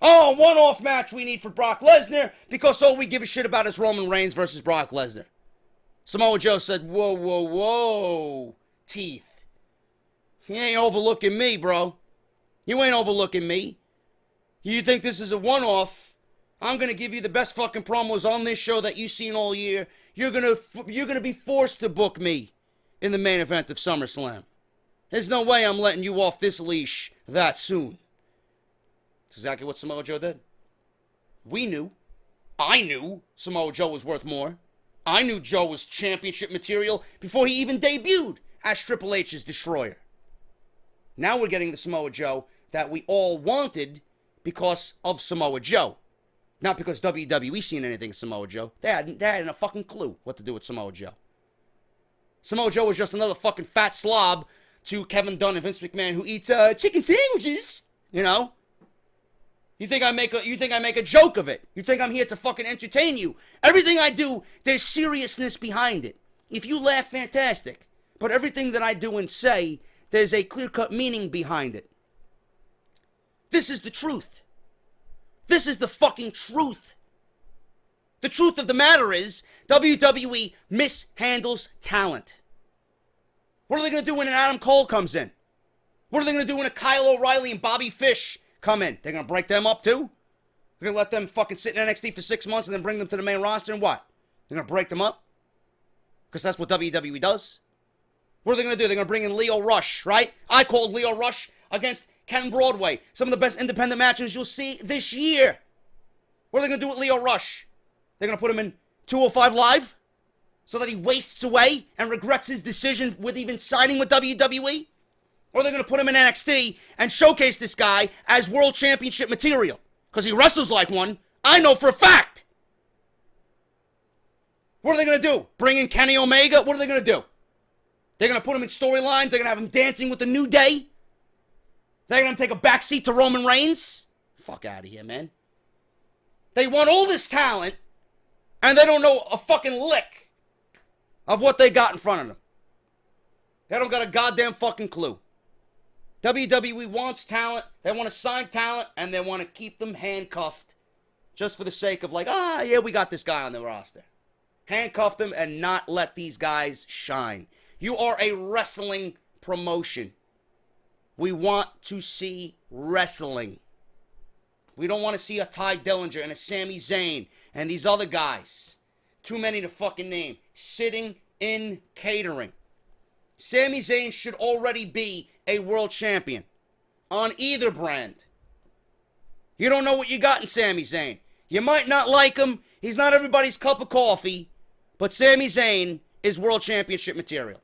Oh, one-off match we need for Brock Lesnar because all we give a shit about is Roman Reigns versus Brock Lesnar. Samoa Joe said, whoa, whoa, whoa, teeth. You ain't overlooking me, bro. You ain't overlooking me. You think this is a one-off? I'm going to give you the best fucking promos on this show that you've seen all year. You're gonna be forced to book me in the main event of SummerSlam. There's no way I'm letting you off this leash that soon. That's exactly what Samoa Joe did. We knew. I knew Samoa Joe was worth more. I knew Joe was championship material before he even debuted as Triple H's Destroyer. Now we're getting the Samoa Joe that we all wanted because of Samoa Joe. Not because WWE seen anything Samoa Joe. They hadn't a fucking clue what to do with Samoa Joe. Samoa Joe was just another fucking fat slob to Kevin Dunn and Vince McMahon who eats chicken sandwiches. You know? You think I make a joke of it? You think I'm here to fucking entertain you? Everything I do, there's seriousness behind it. If you laugh, fantastic. But everything that I do and say, there's a clear-cut meaning behind it. This is the truth. This is the fucking truth. The truth of the matter is, WWE mishandles talent. What are they going to do when an Adam Cole comes in? What are they going to do when a Kyle O'Reilly and Bobby Fish come in? They're going to break them up too? They're going to let them fucking sit in NXT for 6 months and then bring them to the main roster and what? They're going to break them up? Because that's what WWE does. What are they going to do? They're going to bring in Leo Rush, right? I called Leo Rush against Ken Broadway. Some of the best independent matches you'll see this year. What are they going to do with Leo Rush? They're going to put him in 205 Live? So that he wastes away and regrets his decision with even signing with WWE? Or they're going to put him in NXT and showcase this guy as world championship material. Because he wrestles like one. I know for a fact. What are they going to do? Bring in Kenny Omega? What are they going to do? They're going to put him in storylines? They're going to have him dancing with the New Day? They're going to take a backseat to Roman Reigns? Fuck out of here, man. They want all this talent, and they don't know a fucking lick of what they got in front of them. They don't got a goddamn fucking clue. WWE wants talent, they want to sign talent, and they want to keep them handcuffed just for the sake of like, yeah, we got this guy on the roster. Handcuff them and not let these guys shine. You are a wrestling promotion. We want to see wrestling. We don't want to see a Ty Dillinger and a Sami Zayn and these other guys. Too many to fucking name. Sitting in catering. Sami Zayn should already be a world champion on either brand. You don't know what you got in Sami Zayn. You might not like him. He's not everybody's cup of coffee. But Sami Zayn is world championship material.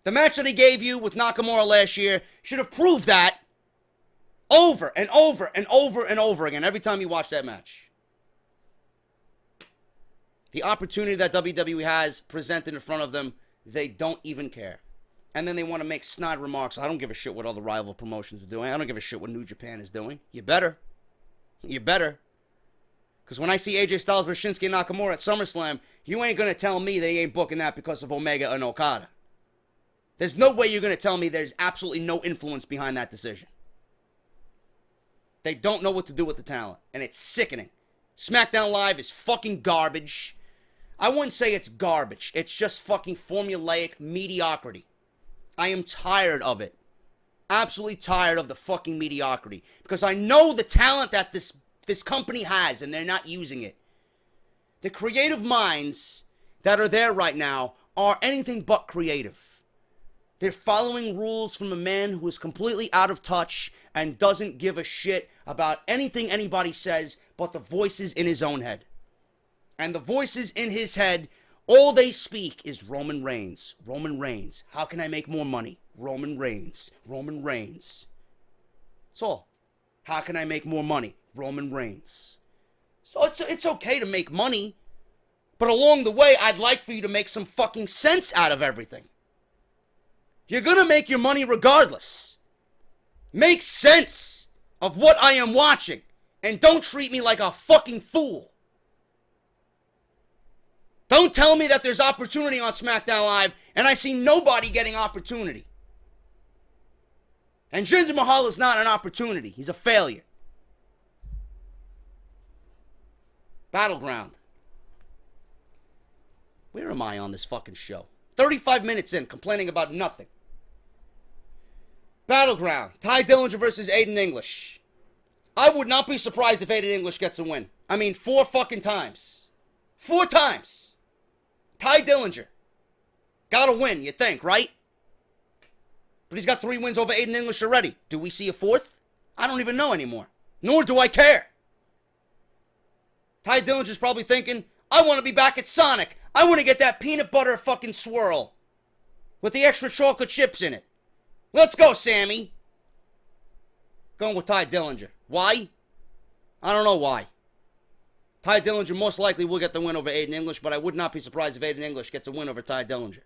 The match that he gave you with Nakamura last year should have proved that over and over and over and over again every time you watch that match. The opportunity that WWE has presented in front of them, they don't even care. And then they want to make snide remarks. I don't give a shit what other rival promotions are doing. I don't give a shit what New Japan is doing. You better. You better. Because when I see AJ Styles versus Shinsuke Nakamura at SummerSlam, you ain't going to tell me they ain't booking that because of Omega and Okada. There's no way you're going to tell me there's absolutely no influence behind that decision. They don't know what to do with the talent, and it's sickening. SmackDown Live is fucking garbage. I wouldn't say it's garbage. It's just fucking formulaic mediocrity. I am tired of it. Absolutely tired of the fucking mediocrity. Because I know the talent that this company has, and they're not using it. The creative minds that are there right now are anything but creative. They're following rules from a man who is completely out of touch and doesn't give a shit about anything anybody says but the voices in his own head. And the voices in his head, all they speak is Roman Reigns. Roman Reigns. How can I make more money? Roman Reigns. Roman Reigns. That's all. How can I make more money? Roman Reigns. So it's okay to make money, but along the way, I'd like for you to make some fucking sense out of everything. You're gonna make your money regardless. Make sense of what I am watching, and don't treat me like a fucking fool. Don't tell me that there's opportunity on SmackDown Live, and I see nobody getting opportunity. And Jinder Mahal is not an opportunity. He's a failure. Battleground. Where am I on this fucking show? 35 minutes in, complaining about nothing. Battleground. Ty Dillinger versus Aiden English. I would not be surprised if Aiden English gets a win. I mean, 4 fucking times. 4 times. Ty Dillinger. Gotta win, you think, right? But he's got 3 wins over Aiden English already. Do we see a 4th? I don't even know anymore. Nor do I care. Ty Dillinger's probably thinking, I want to be back at Sonic. I want to get that peanut butter fucking swirl with the extra chocolate chips in it. Let's go, Sami. Going with Ty Dillinger. Why? I don't know why. Ty Dillinger most likely will get the win over Aiden English, but I would not be surprised if Aiden English gets a win over Ty Dillinger.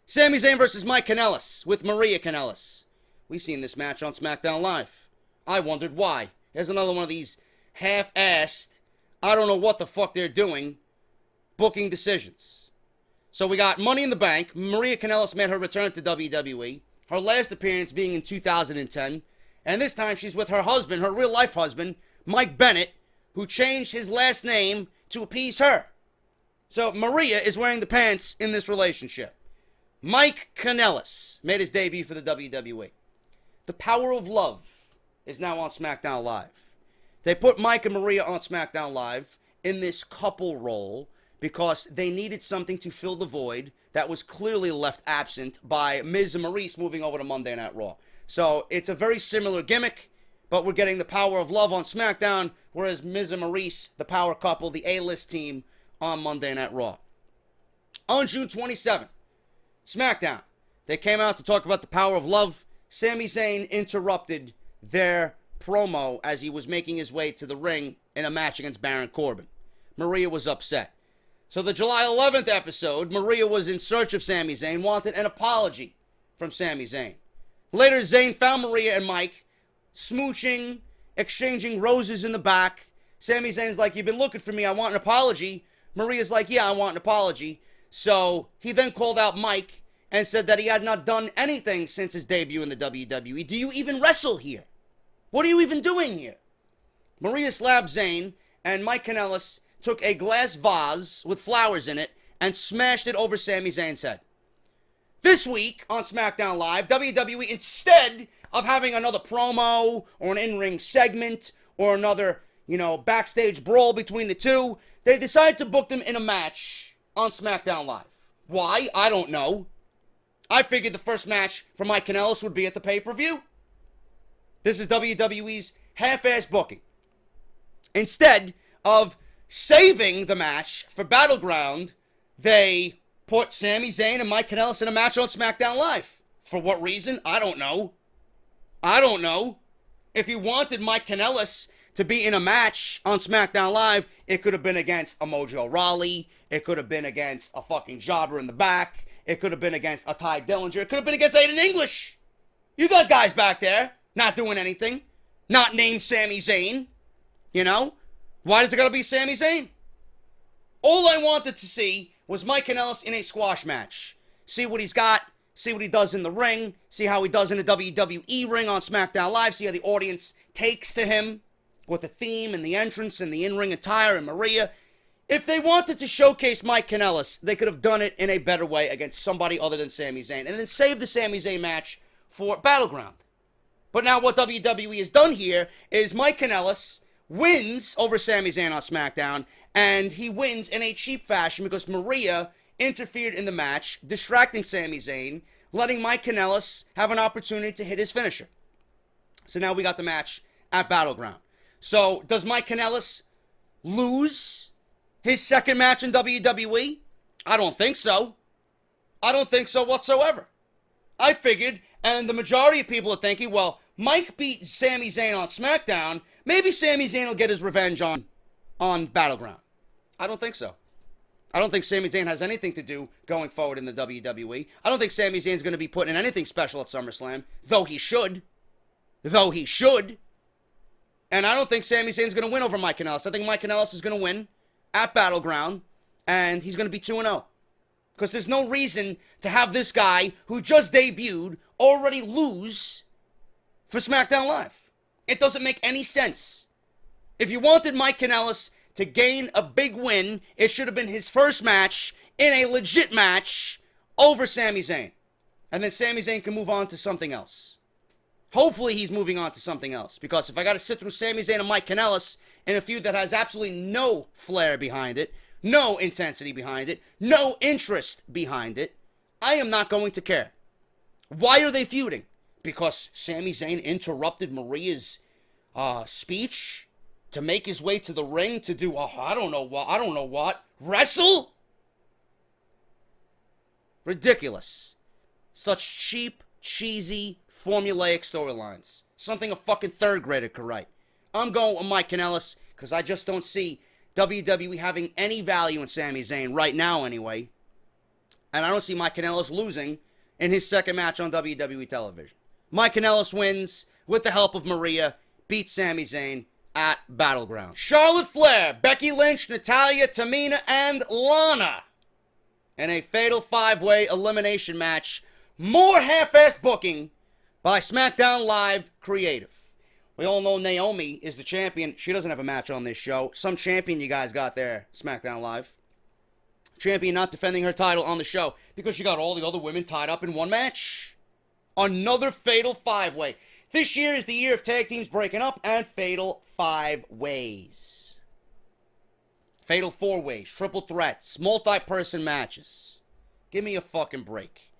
Sami Zayn versus Mike Kanellis with Maria Kanellis. We've seen this match on SmackDown Live. I wondered why. Here's another one of these half-assed, I don't know what the fuck they're doing, booking decisions. So we got Money in the Bank. Maria Kanellis made her return to WWE. Her last appearance being in 2010. And this time she's with her husband, her real-life husband, Mike Bennett, who changed his last name to appease her. So Maria is wearing the pants in this relationship. Mike Kanellis made his debut for the WWE. The Power of Love is now on SmackDown Live. They put Mike and Maria on SmackDown Live in this couple role because they needed something to fill the void that was clearly left absent by Miz and Maurice moving over to Monday Night Raw. So it's a very similar gimmick, but we're getting the Power of Love on SmackDown, whereas Miz and Maurice, the power couple, the A-list team, on Monday Night Raw. On June 27th, SmackDown, they came out to talk about the Power of Love. Sami Zayn interrupted their promo as he was making his way to the ring in a match against Baron Corbin. Maria was upset. So the July 11th episode, Maria was in search of Sami Zayn, wanted an apology from Sami Zayn. Later, Zayn found Maria and Mike smooching, exchanging roses in the back. Sami Zayn's like, you've been looking for me, I want an apology. Maria's like, yeah, I want an apology. So he then called out Mike and said that he had not done anything since his debut in the WWE. Do you even wrestle here? What are you even doing here? Maria slapped Zayn, and Mike Kanellis took a glass vase with flowers in it and smashed it over Sami Zayn's head. This week on SmackDown Live, WWE, instead of having another promo or an in-ring segment or another, backstage brawl between the two, they decided to book them in a match on SmackDown Live. Why? I don't know. I figured the first match for Mike Kanellis would be at the pay-per-view. This is WWE's half-ass booking. Instead of saving the match for Battleground, they put Sami Zayn and Mike Kanellis in a match on SmackDown Live. For what reason? I don't know. If you wanted Mike Kanellis to be in a match on SmackDown Live, it could have been against a Mojo Rawley. It could have been against a fucking jobber in the back. It could have been against a Ty Dillinger. It could have been against Aiden English. You got guys back there not doing anything. Not named Sami Zayn. Why does it gotta be Sami Zayn? All I wanted to see was Mike Kanellis in a squash match. See what he's got, see what he does in the ring, see how he does in a WWE ring on SmackDown Live, see how the audience takes to him with the theme and the entrance and the in-ring attire and Maria. If they wanted to showcase Mike Kanellis, they could have done it in a better way against somebody other than Sami Zayn, and then save the Sami Zayn match for Battleground. But now what WWE has done here is Mike Kanellis wins over Sami Zayn on SmackDown, and he wins in a cheap fashion because Maria interfered in the match, distracting Sami Zayn, letting Mike Kanellis have an opportunity to hit his finisher. So now we got the match at Battleground. So does Mike Kanellis lose his second match in WWE? I don't think so. I don't think so whatsoever. I figured, and the majority of people are thinking, well, Mike beat Sami Zayn on SmackDown. Maybe Sami Zayn will get his revenge on Battleground. I don't think so. I don't think Sami Zayn has anything to do going forward in the WWE. I don't think Sami Zayn's going to be put in anything special at SummerSlam, though he should. Though he should. And I don't think Sami Zayn's going to win over Mike Kanellis. I think Mike Kanellis is going to win at Battleground, and he's going to be 2-0. Because there's no reason to have this guy who just debuted already lose for SmackDown Live. It doesn't make any sense. If you wanted Mike Kanellis to gain a big win, it should have been his first match in a legit match over Sami Zayn. And then Sami Zayn can move on to something else. Hopefully he's moving on to something else. Because if I got to sit through Sami Zayn and Mike Kanellis in a feud that has absolutely no flair behind it, no intensity behind it, no interest behind it, I am not going to care. Why are they feuding? Because Sami Zayn interrupted Maria's speech to make his way to the ring to do, I don't know what, wrestle? Ridiculous. Such cheap, cheesy, formulaic storylines. Something a fucking third grader could write. I'm going with Mike Kanellis because I just don't see WWE having any value in Sami Zayn right now anyway. And I don't see Mike Kanellis losing in his second match on WWE television. Mike Kanellis wins with the help of Maria, beats Sami Zayn at Battleground. Charlotte Flair, Becky Lynch, Natalya, Tamina, and Lana in a fatal 5-way elimination match. More half-assed booking by SmackDown Live Creative. We all know Naomi is the champion. She doesn't have a match on this show. Some champion you guys got there, SmackDown Live. Champion not defending her title on the show because you got all the other women tied up in one match. Another fatal 5-way. This year is the year of tag teams breaking up and fatal 5-ways. Fatal 4-ways, triple threats, multi-person matches. Give me a fucking break.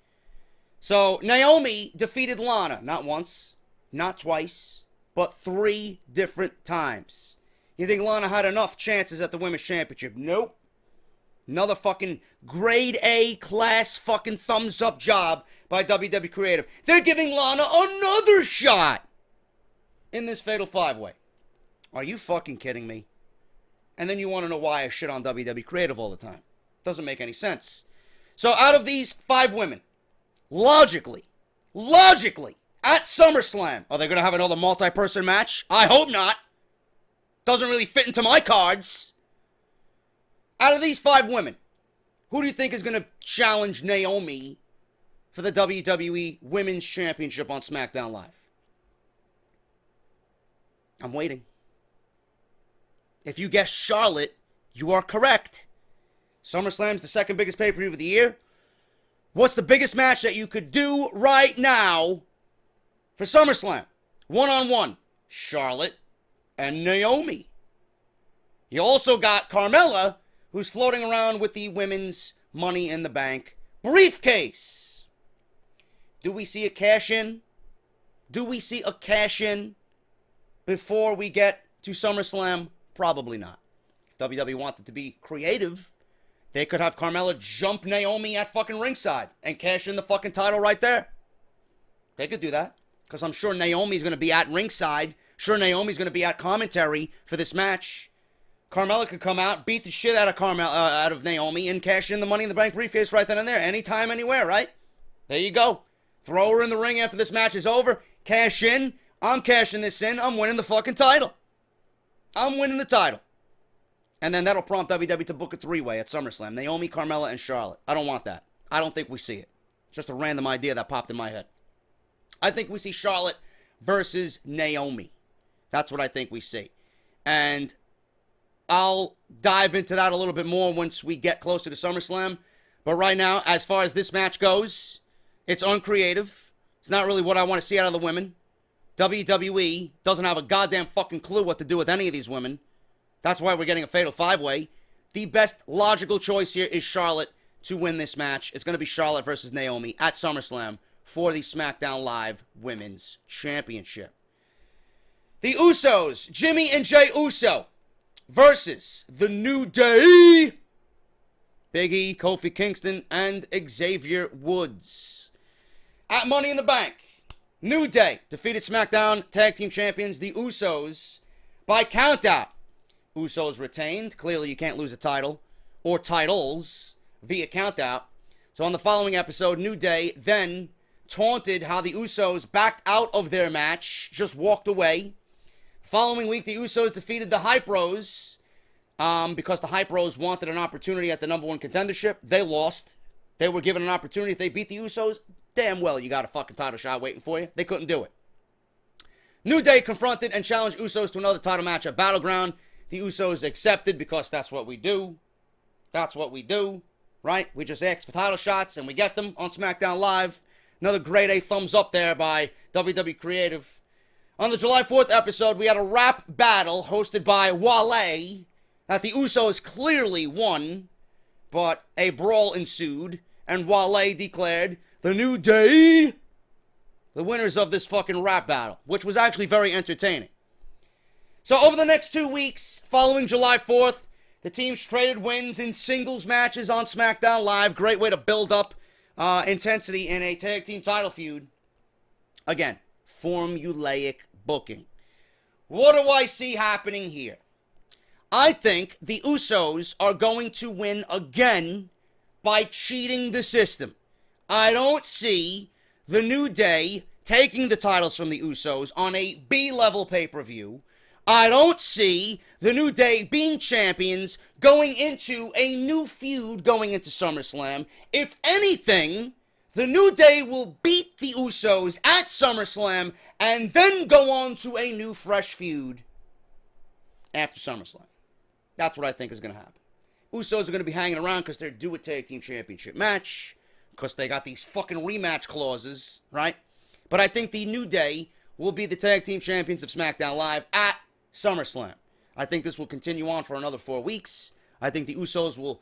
So, Naomi defeated Lana, not once, not twice, but 3 different times. You think Lana had enough chances at the Women's Championship? Nope. Another fucking grade A class fucking thumbs up job by WWE Creative. They're giving Lana another shot in this fatal 5-way. Are you fucking kidding me? And then you want to know why I shit on WWE Creative all the time. Doesn't make any sense. So out of these 5 women, logically, at SummerSlam, are they going to have another multi-person match? I hope not. Doesn't really fit into my cards. Out of these 5 women, who do you think is going to challenge Naomi for the WWE Women's Championship on SmackDown Live? I'm waiting. If you guess Charlotte, you are correct. SummerSlam's the second biggest pay-per-view of the year. What's the biggest match that you could do right now for SummerSlam? One-on-one, Charlotte and Naomi. You also got Carmella, who's floating around with the women's Money in the Bank briefcase. Do we see a cash-in? Do we see a cash-in before we get to SummerSlam? Probably not. If WWE wanted to be creative, they could have Carmella jump Naomi at fucking ringside and cash in the fucking title right there. They could do that. Because I'm sure Naomi's going to be at ringside. Sure, Naomi's going to be at commentary for this match. Carmella could come out, beat the shit out of Naomi, and cash in the Money in the Bank briefcase right then and there. Anytime, anywhere, right? There you go. Throw her in the ring after this match is over. Cash in. I'm cashing this in. I'm winning the fucking title. I'm winning the title. And then that'll prompt WWE to book a three-way at SummerSlam. Naomi, Carmella, and Charlotte. I don't want that. I don't think we see it. Just a random idea that popped in my head. I think we see Charlotte versus Naomi. That's what I think we see. And I'll dive into that a little bit more once we get closer to SummerSlam. But right now, as far as this match goes, it's uncreative. It's not really what I want to see out of the women. WWE doesn't have a goddamn fucking clue what to do with any of these women. That's why we're getting a fatal five-way. The best logical choice here is Charlotte to win this match. It's going to be Charlotte versus Naomi at SummerSlam for the SmackDown Live Women's Championship. The Usos, Jimmy and Jey Uso, versus The New Day, Big E, Kofi Kingston, and Xavier Woods. At Money in the Bank, New Day defeated SmackDown Tag Team Champions, the Usos, by countout. Usos retained. Clearly, you can't lose a title or titles via countout. So on the following episode, New Day then taunted how the Usos backed out of their match, just walked away. Following week, the Usos defeated the Hype Bros because the Hype Bros wanted an opportunity at the number one contendership. They lost. They were given an opportunity. If they beat the Usos, damn well you got a fucking title shot waiting for you. They couldn't do it. New Day confronted and challenged Usos to another title match at Battleground. The Usos accepted because that's what we do. That's what we do, right? We just ask for title shots and we get them on SmackDown Live. Another grade A thumbs up there by WWE Creative. On the July 4th episode, we had a rap battle hosted by Wale that the Usos clearly won, but a brawl ensued, and Wale declared the New Day the winners of this fucking rap battle, which was actually very entertaining. So over the next 2 weeks, following July 4th, the teams traded wins in singles matches on SmackDown Live. Great way to build up intensity in a tag team title feud. Again, formulaic booking. What do I see happening here? I think the Usos are going to win again by cheating the system. I don't see the New Day taking the titles from the Usos on a B-level pay-per-view. I don't see the New Day being champions going into a new feud going into SummerSlam. If anything, the New Day will beat the Usos at SummerSlam and then go on to a new fresh feud after SummerSlam. That's what I think is going to happen. Usos are going to be hanging around because they're due a tag team championship match, because they got these fucking rematch clauses, right? But I think the New Day will be the tag team champions of SmackDown Live at SummerSlam. I think this will continue on for another 4 weeks. I think the Usos will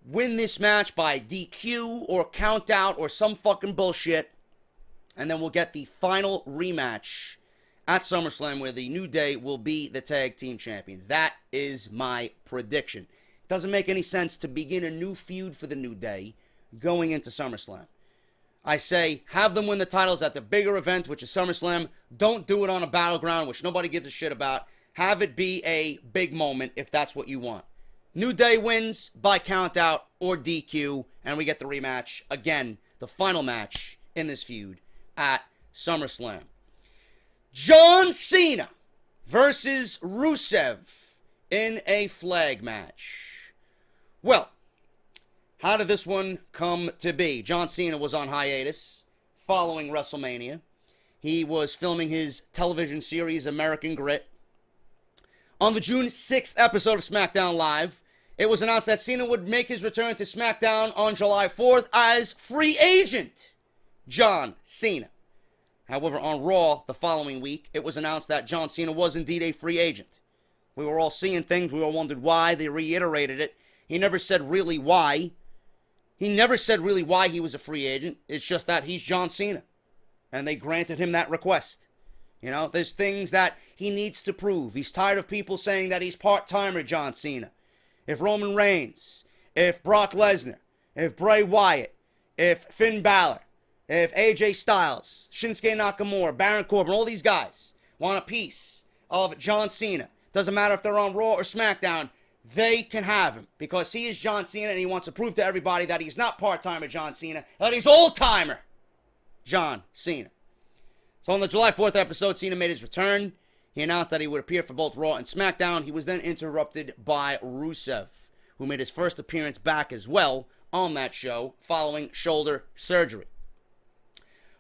win this match by DQ or count out or some fucking bullshit. And then we'll get the final rematch at SummerSlam where the New Day will be the tag team champions. That is my prediction. It doesn't make any sense to begin a new feud for the New Day going into SummerSlam. I say, have them win the titles at the bigger event, which is SummerSlam. Don't do it on a Battleground, which nobody gives a shit about. Have it be a big moment if that's what you want. New Day wins by countout or DQ, and we get the rematch. Again, the final match in this feud at SummerSlam. John Cena versus Rusev in a flag match. Well, how did this one come to be? John Cena was on hiatus following WrestleMania. He was filming his television series, American Grit. On the June 6th episode of SmackDown Live, it was announced that Cena would make his return to SmackDown on July 4th as free agent John Cena. However, on Raw the following week, it was announced that John Cena was indeed a free agent. We were all seeing things. We all wondered why. They reiterated it. He never said really why. He never said really why he was a free agent. It's just that he's John Cena. And they granted him that request. You know, there's things that he needs to prove. He's tired of people saying that he's part-timer John Cena. If Roman Reigns, if Brock Lesnar, if Bray Wyatt, if Finn Balor, if AJ Styles, Shinsuke Nakamura, Baron Corbin, all these guys want a piece of John Cena. Doesn't matter if they're on Raw or SmackDown, they can have him because he is John Cena and he wants to prove to everybody that he's not part-timer John Cena, that he's old-timer John Cena. So on the July 4th episode, Cena made his return. He announced that he would appear for both Raw and SmackDown. He was then interrupted by Rusev, who made his first appearance back as well on that show following shoulder surgery.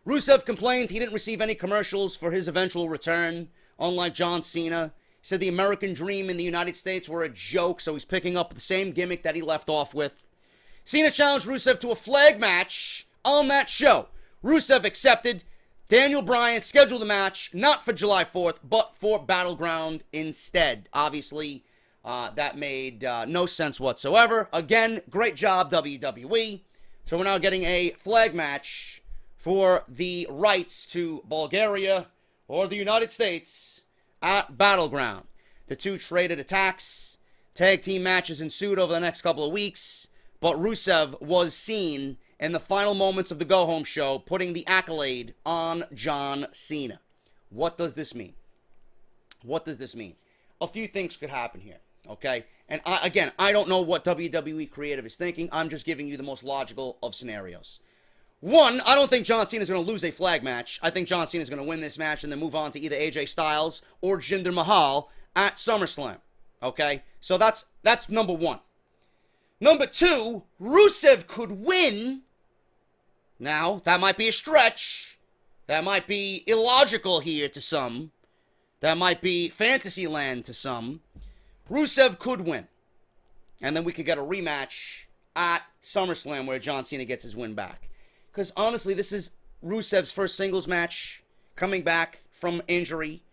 Rusev complained he didn't receive any commercials for his eventual return, unlike John Cena. He said the American dream in the United States were a joke, so he's picking up the same gimmick that he left off with. Cena challenged Rusev to a flag match on that show. Rusev accepted. Daniel Bryan scheduled the match, not for July 4th, but for Battleground instead. Obviously, that made no sense whatsoever. Again, great job, WWE. So we're now getting a flag match for the rights to Bulgaria or the United States at Battleground. The two traded attacks. Tag team matches ensued over the next couple of weeks, but Rusev was seen in the final moments of the go-home show putting the accolade on John Cena. What does this mean? What does this mean? A few things could happen here, okay? And I don't know what WWE Creative is thinking. I'm just giving you the most logical of scenarios. One, I don't think John Cena is going to lose a flag match. I think John Cena is going to win this match and then move on to either AJ Styles or Jinder Mahal at SummerSlam. Okay? So that's number one. Number two, Rusev could win. Now, that might be a stretch. That might be illogical here to some. That might be fantasy land to some. Rusev could win. And then we could get a rematch at SummerSlam where John Cena gets his win back. Because honestly, this is Rusev's first singles match coming back from injury.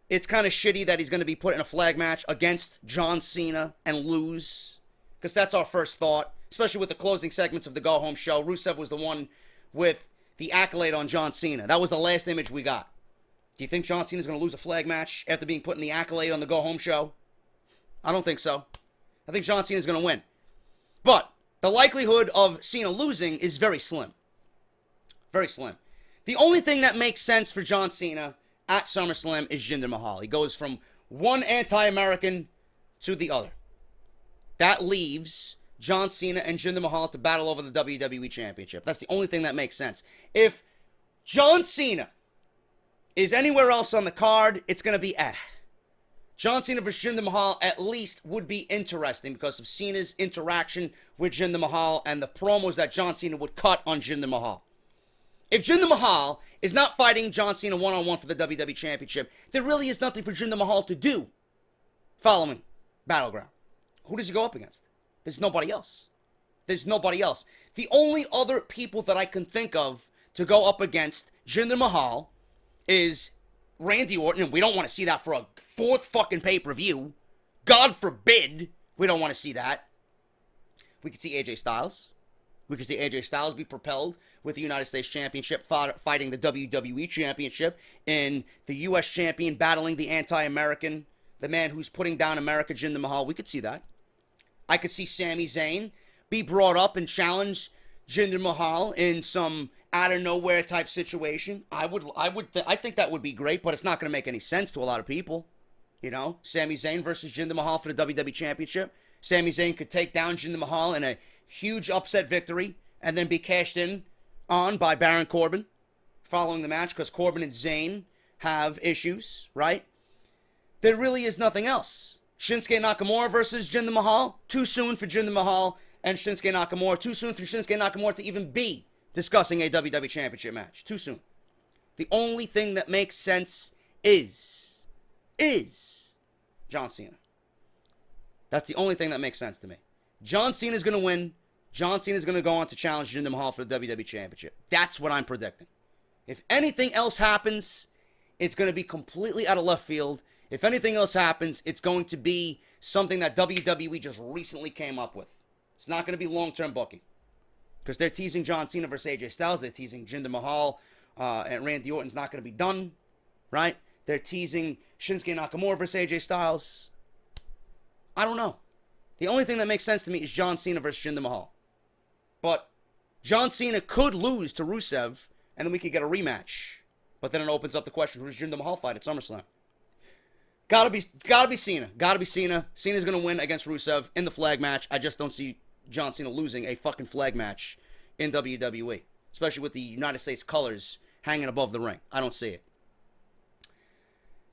It's kind of shitty that he's going to be put in a flag match against John Cena and lose. Because that's our first thought, especially with the closing segments of the go-home show. Rusev was the one with the accolade on John Cena. That was the last image we got. Do you think John Cena's going to lose a flag match after being put in the accolade on the go-home show? I don't think so. I think John Cena's going to win. But the likelihood of Cena losing is very slim. Very slim. The only thing that makes sense for John Cena at SummerSlam is Jinder Mahal. He goes from one anti-American to the other. That leaves John Cena and Jinder Mahal to battle over the WWE Championship. That's the only thing that makes sense. If John Cena is anywhere else on the card, it's going to be John Cena versus Jinder Mahal at least would be interesting because of Cena's interaction with Jinder Mahal and the promos that John Cena would cut on Jinder Mahal. If Jinder Mahal is not fighting John Cena one-on-one for the WWE Championship, there really is nothing for Jinder Mahal to do following Battleground. Who does he go up against? There's nobody else. There's nobody else. The only other people that I can think of to go up against Jinder Mahal is Randy Orton, and we don't want to see that for a fourth fucking pay-per-view. God forbid we don't want to see that. We could see AJ Styles. We could see AJ Styles be propelled with the United States Championship, fighting the WWE Championship, and the U.S. Champion battling the anti-American, the man who's putting down America, Jinder Mahal. We could see that. I could see Sami Zayn be brought up and challenge Jinder Mahal in some out-of-nowhere type situation. I think that would be great, but it's not going to make any sense to a lot of people. You know, Sami Zayn versus Jinder Mahal for the WWE Championship. Sami Zayn could take down Jinder Mahal in a huge upset victory and then be cashed in on by Baron Corbin following the match because Corbin and Zayn have issues, right? There really is nothing else. Shinsuke Nakamura versus Jinder Mahal. Too soon for Jinder Mahal and Shinsuke Nakamura. Too soon for Shinsuke Nakamura to even be discussing a WWE Championship match. Too soon. The only thing that makes sense is John Cena. That's the only thing that makes sense to me. John Cena is going to win. John Cena is going to go on to challenge Jinder Mahal for the WWE Championship. That's what I'm predicting. If anything else happens, it's going to be completely out of left field. If anything else happens, it's going to be something that WWE just recently came up with. It's not going to be long-term booking. Because they're teasing John Cena versus AJ Styles. They're teasing Jinder Mahal and Randy Orton's not going to be done. Right? They're teasing Shinsuke Nakamura versus AJ Styles. I don't know. The only thing that makes sense to me is John Cena versus Jinder Mahal. But John Cena could lose to Rusev, and then we could get a rematch. But then it opens up the question, who does Jinder Mahal fight at SummerSlam? Gotta be Cena. Gotta be Cena. Cena's gonna win against Rusev in the flag match. I just don't see John Cena losing a fucking flag match in WWE. Especially with the United States colors hanging above the ring. I don't see it.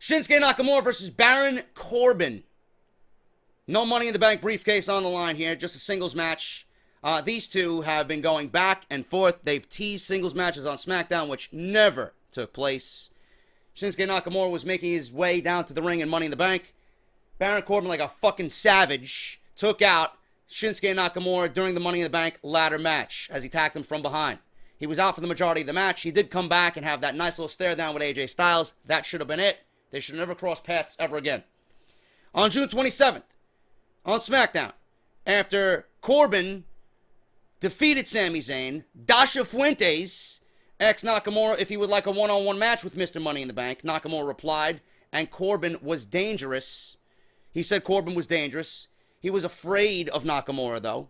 Shinsuke Nakamura versus Baron Corbin. No Money in the Bank briefcase on the line here, just a singles match. These two have been going back and forth. They've teased singles matches on SmackDown, which never took place. Shinsuke Nakamura was making his way down to the ring in Money in the Bank. Baron Corbin, like a fucking savage, took out Shinsuke Nakamura during the Money in the Bank ladder match as he attacked him from behind. He was out for the majority of the match. He did come back and have that nice little stare down with AJ Styles. That should have been it. They should have never crossed paths ever again. On June 27th, on SmackDown, after Corbin defeated Sami Zayn, Dasha Fuentes asked Nakamura if he would like a one-on-one match with Mr. Money in the Bank. Nakamura replied, and Corbin was dangerous. He said Corbin was dangerous. He was afraid of Nakamura, though.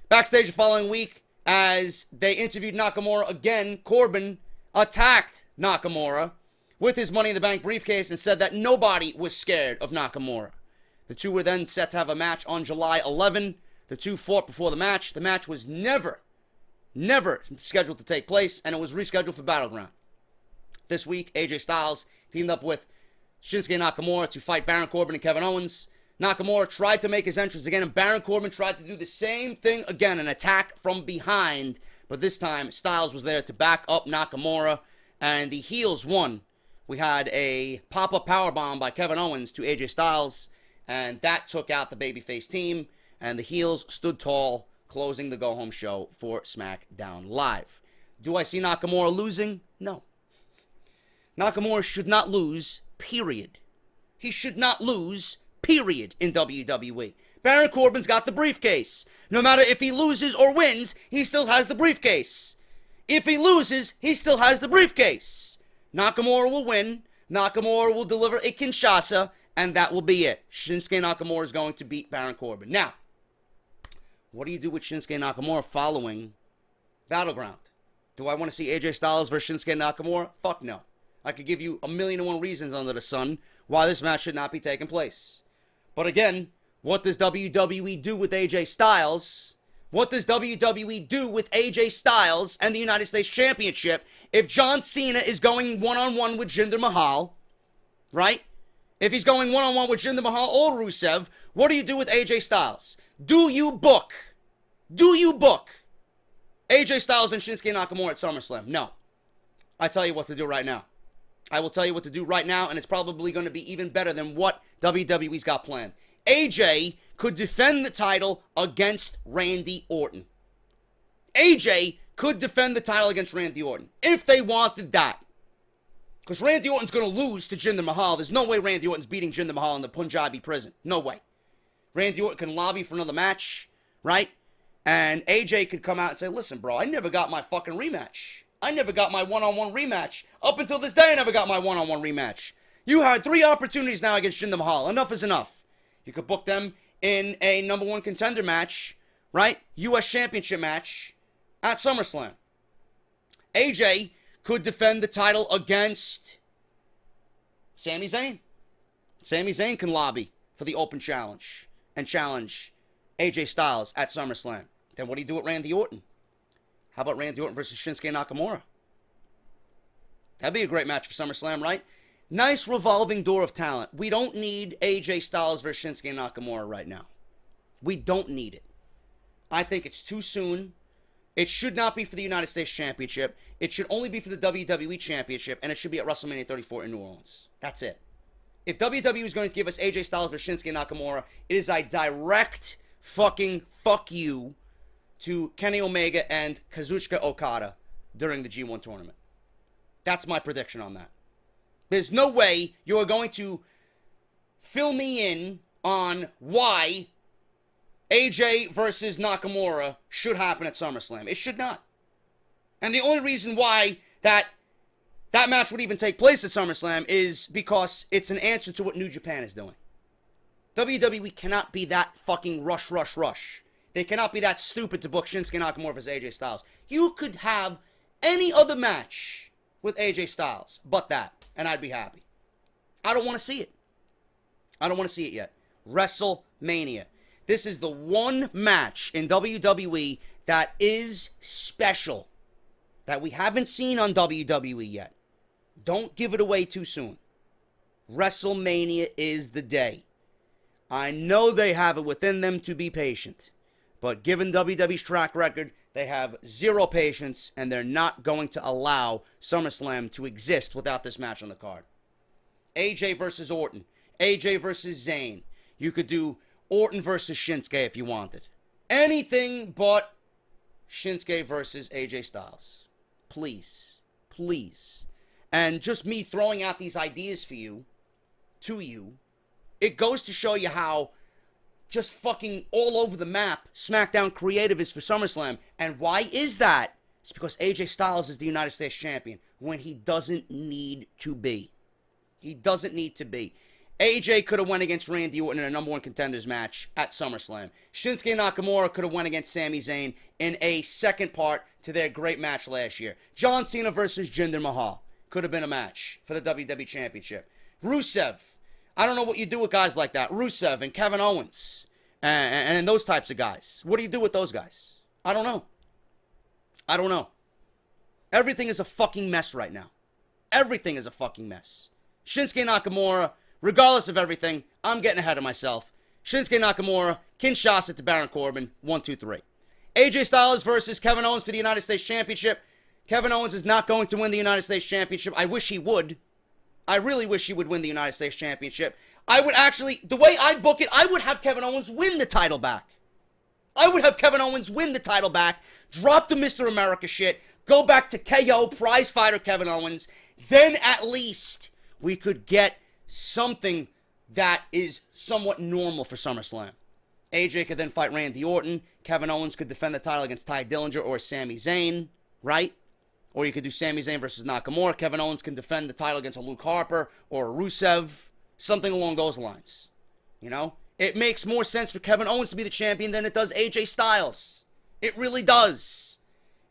Backstage the following week, as they interviewed Nakamura again, Corbin attacked Nakamura with his Money in the Bank briefcase and said that nobody was scared of Nakamura. The two were then set to have a match on July 11. The two fought before the match. The match was never scheduled to take place, and it was rescheduled for Battleground. This week, AJ Styles teamed up with Shinsuke Nakamura to fight Baron Corbin and Kevin Owens. Nakamura tried to make his entrance again, and Baron Corbin tried to do the same thing again, an attack from behind. But this time, Styles was there to back up Nakamura, and the heels won. We had a pop-up powerbomb by Kevin Owens to AJ Styles, and that took out the babyface team, and the heels stood tall, closing the go-home show for SmackDown Live. Do I see Nakamura losing? No. Nakamura should not lose, period. He should not lose, period, in WWE. Baron Corbin's got the briefcase. No matter if he loses or wins, he still has the briefcase. If he loses, he still has the briefcase. Nakamura will win. Nakamura will deliver a Kinshasa, and that will be it. Shinsuke Nakamura is going to beat Baron Corbin. Now, what do you do with Shinsuke Nakamura following Battleground? Do I want to see AJ Styles versus Shinsuke Nakamura? Fuck no. I could give you 1,000,001 reasons under the sun why this match should not be taking place. But again, what does WWE do with AJ Styles? What does WWE do with AJ Styles and the United States Championship if John Cena is going one-on-one with Jinder Mahal, right? If he's going one-on-one with Jinder Mahal or Rusev, what do you do with AJ Styles? Do you book AJ Styles and Shinsuke Nakamura at SummerSlam? No. I tell you what to do right now. I will tell you what to do right now, and it's probably going to be even better than what WWE's got planned. AJ could defend the title against Randy Orton. AJ could defend the title against Randy Orton if they wanted that. Because Randy Orton's going to lose to Jinder Mahal. There's no way Randy Orton's beating Jinder Mahal in the Punjabi prison. No way. Randy Orton can lobby for another match, right? And AJ could come out and say, listen, bro, I never got my fucking rematch. I never got my one-on-one rematch. Up until this day, I never got my one-on-one rematch. You had 3 opportunities now against Jinder Mahal. Enough is enough. You could book them in a number 1 contender match, right? U.S. Championship match at SummerSlam. AJ could defend the title against Sami Zayn. Sami Zayn can lobby for the open challenge and challenge AJ Styles at SummerSlam. Then what do you do with Randy Orton? How about Randy Orton versus Shinsuke Nakamura? That'd be a great match for SummerSlam, right? Nice revolving door of talent. We don't need AJ Styles versus Shinsuke Nakamura right now. We don't need it. I think it's too soon. It should not be for the United States Championship. It should only be for the WWE Championship, and it should be at WrestleMania 34 in New Orleans. That's it. If WWE is going to give us AJ Styles versus Shinsuke Nakamura, it is a direct fucking fuck you to Kenny Omega and Kazuchika Okada during the G1 tournament. That's my prediction on that. There's no way you are going to fill me in on why AJ versus Nakamura should happen at SummerSlam. It should not. And the only reason why that match would even take place at SummerSlam is because it's an answer to what New Japan is doing. WWE cannot be that fucking rush. They cannot be that stupid to book Shinsuke Nakamura versus AJ Styles. You could have any other match with AJ Styles but that, and I'd be happy. I don't want to see it. I don't want to see it yet. WrestleMania. This is the one match in WWE that is special, that we haven't seen on WWE yet. Don't give it away too soon. WrestleMania is the day. I know they have it within them to be patient, but given WWE's track record, they have zero patience, and they're not going to allow SummerSlam to exist without this match on the card. AJ versus Orton. AJ versus Zayn. You could do Orton versus Shinsuke if you wanted. Anything but Shinsuke versus AJ Styles. Please. Please. And just me throwing out these ideas for you, to you, it goes to show you how just fucking all over the map SmackDown creative is for SummerSlam. And why is that? It's because AJ Styles is the United States champion when he doesn't need to be. He doesn't need to be. AJ could have went against Randy Orton in a number one contenders match at SummerSlam. Shinsuke Nakamura could have went against Sami Zayn in a second part to their great match last year. John Cena versus Jinder Mahal could have been a match for the WWE Championship. Rusev. I don't know what you do with guys like that. Rusev and Kevin Owens and those types of guys. What do you do with those guys? I don't know. I don't know. Everything is a fucking mess right now. Everything is a fucking mess. Shinsuke Nakamura, regardless of everything, I'm getting ahead of myself. Shinsuke Nakamura, Kinshasa to Baron Corbin, 1, 2, 3. AJ Styles versus Kevin Owens for the United States Championship. Kevin Owens is not going to win the United States Championship. I wish he would. I really wish he would win the United States Championship. I would actually, the way I book it, I would have Kevin Owens win the title back. I would have Kevin Owens win the title back, drop the Mr. America shit, go back to KO, prize fighter Kevin Owens. Then at least we could get something that is somewhat normal for SummerSlam. AJ could then fight Randy Orton. Kevin Owens could defend the title against Ty Dillinger or Sami Zayn, right? Or you could do Sami Zayn versus Nakamura. Kevin Owens can defend the title against a Luke Harper or a Rusev. Something along those lines. You know? It makes more sense for Kevin Owens to be the champion than it does AJ Styles. It really does.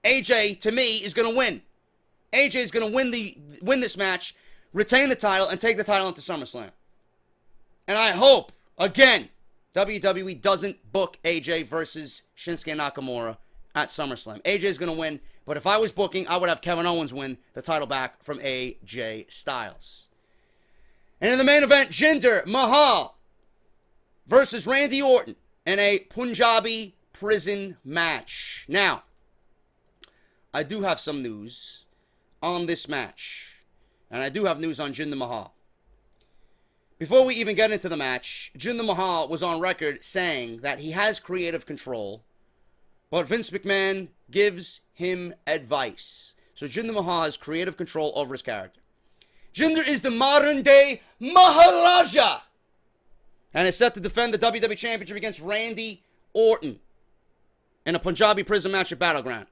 AJ, to me, is going to win. AJ is going to win this match, retain the title, and take the title into SummerSlam. And I hope, again, WWE doesn't book AJ versus Shinsuke Nakamura at SummerSlam. AJ is going to win, but if I was booking, I would have Kevin Owens win the title back from AJ Styles. And in the main event, Jinder Mahal versus Randy Orton in a Punjabi prison match. Now, I do have some news on this match, and I do have news on Jinder Mahal. Before we even get into the match, Jinder Mahal was on record saying that he has creative control, but Vince McMahon gives him advice. So Jinder Mahal has creative control over his character. Jinder is the modern-day Maharaja and is set to defend the WWE Championship against Randy Orton in a Punjabi prison match at Battleground.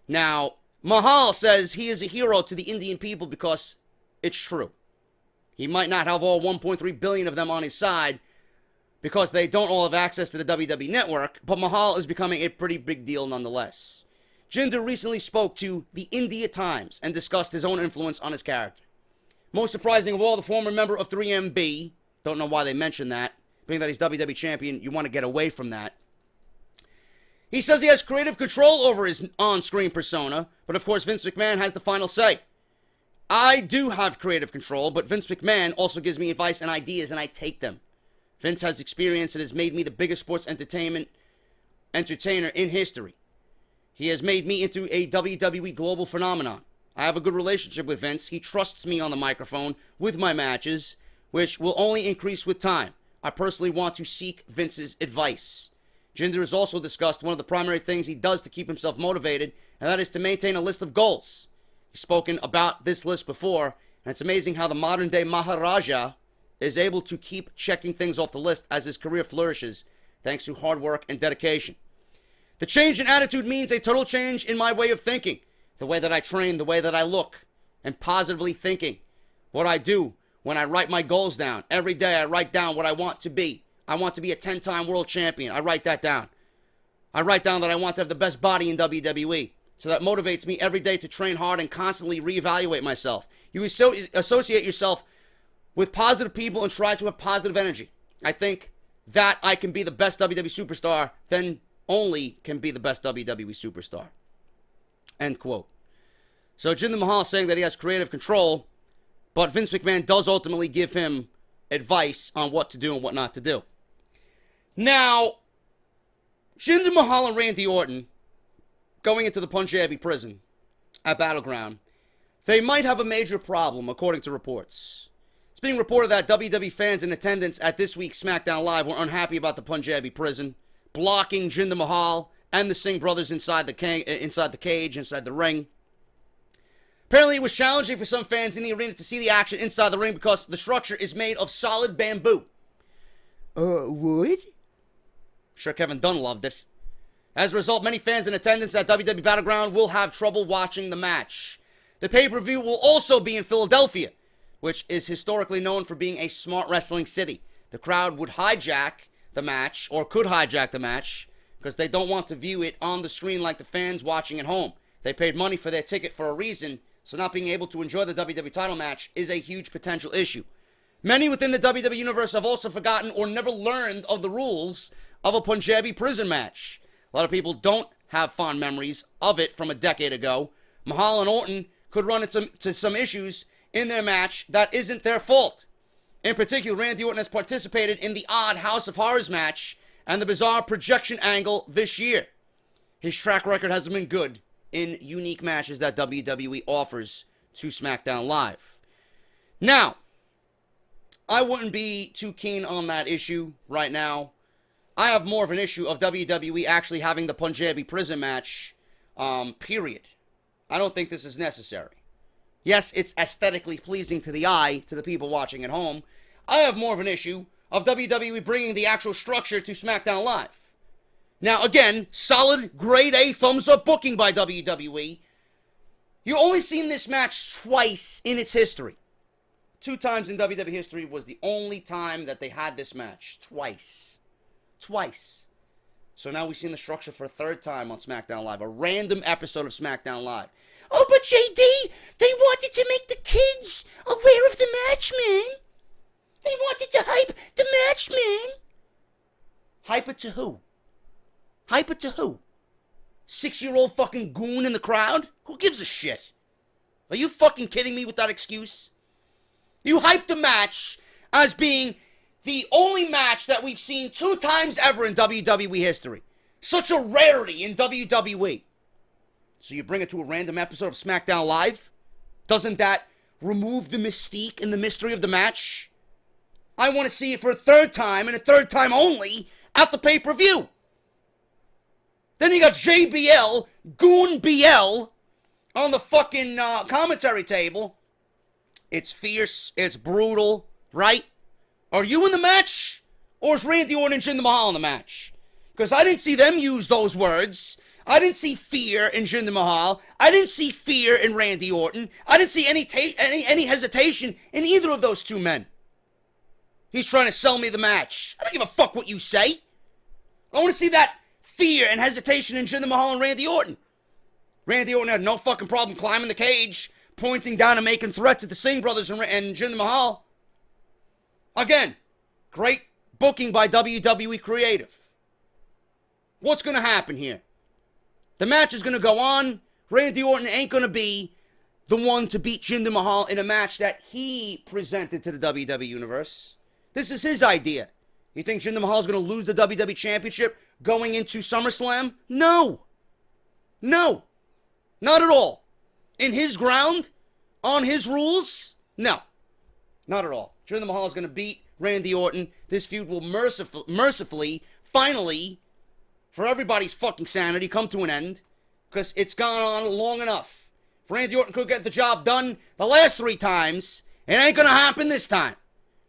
Now, Mahal says he is a hero to the Indian people because it's true. He might not have all 1.3 billion of them on his side because they don't all have access to the WWE Network, but Mahal is becoming a pretty big deal nonetheless. Jinder recently spoke to the India Times and discussed his own influence on his character. Most surprising of all, the former member of 3MB, don't know why they mentioned that, being that he's WWE Champion, you want to get away from that. He says he has creative control over his on-screen persona, but of course Vince McMahon has the final say. I do have creative control, but Vince McMahon also gives me advice and ideas, and I take them. Vince has experience and has made me the biggest sports entertainer in history. He has made me into a WWE global phenomenon. I have a good relationship with Vince. He trusts me on the microphone with my matches, which will only increase with time. I personally want to seek Vince's advice. Jinder has also discussed one of the primary things he does to keep himself motivated, and that is to maintain a list of goals. He's spoken about this list before, and it's amazing how the modern-day Maharaja is able to keep checking things off the list as his career flourishes, thanks to hard work and dedication. The change in attitude means a total change in my way of thinking, the way that I train, the way that I look, and positively thinking. What I do when I write my goals down. Every day I write down what I want to be. I want to be a 10-time world champion. I write that down. I write down that I want to have the best body in WWE. So that motivates me every day to train hard and constantly reevaluate myself. You associate yourself with positive people and try to have positive energy. I think that I can be the best WWE superstar, then only can be the best WWE superstar. End quote. So Jinder Mahal saying that he has creative control, But Vince McMahon does ultimately give him advice on what to do and what not to do. Now, Jinder Mahal and Randy Orton going into the Punjabi prison at Battleground, they might have a major problem, according to reports. It's being reported that WWE fans in attendance at this week's SmackDown Live were unhappy about the Punjabi prison, blocking Jinder Mahal and the Singh brothers inside the cage, inside the ring. Apparently, it was challenging for some fans in the arena to see the action inside the ring because the structure is made of solid bamboo. Wood? Sure, Kevin Dunn loved it. As a result, many fans in attendance at WWE Battleground will have trouble watching the match. The pay-per-view will also be in Philadelphia, which is historically known for being a smart wrestling city. The crowd would hijack the match, or could hijack the match, because they don't want to view it on the screen like the fans watching at home. They paid money for their ticket for a reason, so not being able to enjoy the WWE title match is a huge potential issue. Many within the WWE universe have also forgotten or never learned of the rules of a Punjabi prison match. A lot of people don't have fond memories of it from a decade ago. Mahal and Orton could run into some issues in their match that isn't their fault. In particular, Randy Orton has participated in the odd House of Horrors match and the bizarre projection angle this year. His track record hasn't been good in unique matches that WWE offers to SmackDown Live. Now, I wouldn't be too keen on that issue right now. I have more of an issue of WWE actually having the Punjabi prison match, period. I don't think this is necessary. Yes, it's aesthetically pleasing to the eye, to the people watching at home. I have more of an issue of WWE bringing the actual structure to SmackDown Live. Now, again, solid, grade A, thumbs up booking by WWE. You've only seen this match twice in its history. 2 times in WWE history was the only time that they had this match. Twice. So now we've seen the structure for a 3rd time on SmackDown Live. A random episode of SmackDown Live. Oh, but JD, they wanted to make the kids aware of the match, man. They wanted to hype the match, man. Hype it to who? Hype it to who? 6-year-old fucking goon in the crowd? Who gives a shit? Are you fucking kidding me with that excuse? You hyped the match as being the only match that we've seen 2 times ever in WWE history. Such a rarity in WWE. So you bring it to a random episode of SmackDown Live? Doesn't that remove the mystique and the mystery of the match? I want to see it for a 3rd time, and a 3rd time only, at the pay-per-view. Then you got JBL, Goon BL, on the fucking commentary table. It's fierce, it's brutal, right? Are you in the match? Or is Randy Orton and Jinder Mahal in the match? Because I didn't see them use those words. I didn't see fear in Jinder Mahal. I didn't see fear in Randy Orton. I didn't see any hesitation in either of those 2 men. He's trying to sell me the match. I don't give a fuck what you say. I want to see that fear and hesitation in Jinder Mahal and Randy Orton. Randy Orton had no fucking problem climbing the cage, pointing down and making threats at the Singh brothers and Jinder Mahal. Again, great booking by WWE Creative. What's going to happen here? The match is going to go on. Randy Orton ain't going to be the one to beat Jinder Mahal in a match that he presented to the WWE Universe. This is his idea. You think Jinder Mahal is going to lose the WWE Championship going into SummerSlam? No. No. Not at all. In his ground? On his rules? No. Not at all. Jinder Mahal is going to beat Randy Orton. This feud will mercifully, finally, for everybody's fucking sanity, come to an end. Because it's gone on long enough. If Randy Orton could get the job done the last 3 times, it ain't going to happen this time.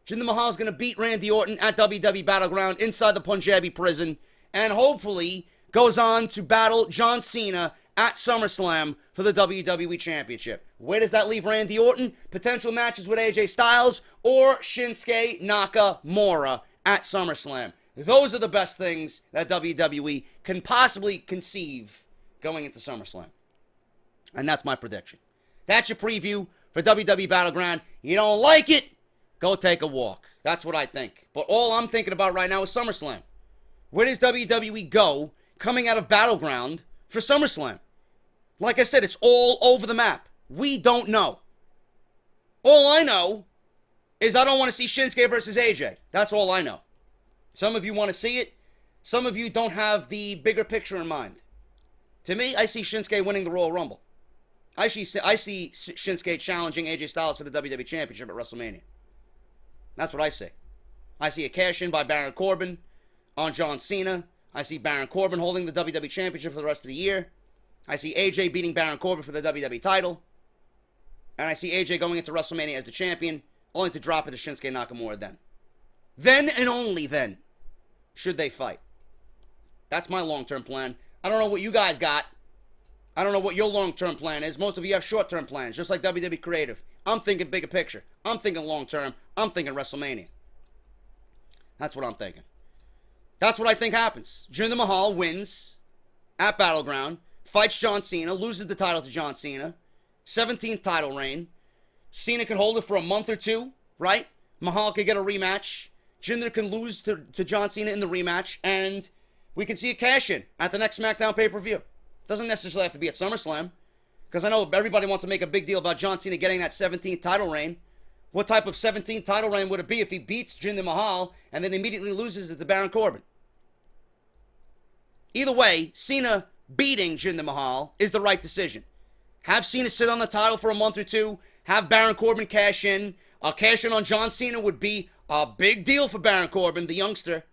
Jinder Mahal is going to beat Randy Orton at WWE Battleground inside the Punjabi prison. And hopefully goes on to battle John Cena at SummerSlam for the WWE Championship. Where does that leave Randy Orton? Potential matches with AJ Styles or Shinsuke Nakamura at SummerSlam. Those are the best things that WWE can possibly conceive going into SummerSlam. And that's my prediction. That's your preview for WWE Battleground. You don't like it? Go take a walk. That's what I think. But all I'm thinking about right now is SummerSlam. Where does WWE go coming out of Battleground for SummerSlam? Like I said, it's all over the map. We don't know. All I know is I don't want to see Shinsuke versus AJ. That's all I know. Some of you want to see it. Some of you don't have the bigger picture in mind. To me, I see Shinsuke winning the Royal Rumble. I see Shinsuke challenging AJ Styles for the WWE Championship at WrestleMania. That's what I see. I see a cash-in by Baron Corbin on John Cena. I see Baron Corbin holding the WWE Championship for the rest of the year. I see AJ beating Baron Corbin for the WWE title. And I see AJ going into WrestleMania as the champion, only to drop it to Shinsuke Nakamura then. Then and only then should they fight. That's my long-term plan. I don't know what you guys got. I don't know what your long-term plan is. Most of you have short-term plans, just like WWE Creative. I'm thinking bigger picture. I'm thinking long-term. I'm thinking WrestleMania. That's what I'm thinking. That's what I think happens. Jinder Mahal wins at Battleground, fights John Cena, loses the title to John Cena, 17th title reign. Cena can hold it for a month or two, right? Mahal can get a rematch. Jinder can lose to John Cena in the rematch, and we can see a cash-in at the next SmackDown pay-per-view. Doesn't necessarily have to be at SummerSlam, because I know everybody wants to make a big deal about John Cena getting that 17th title reign. What type of 17th title reign would it be if he beats Jinder Mahal and then immediately loses it to Baron Corbin? Either way, Cena beating Jinder Mahal is the right decision. Have Cena sit on the title for a month or two. Have Baron Corbin cash in. A cash in on John Cena would be a big deal for Baron Corbin, the youngster.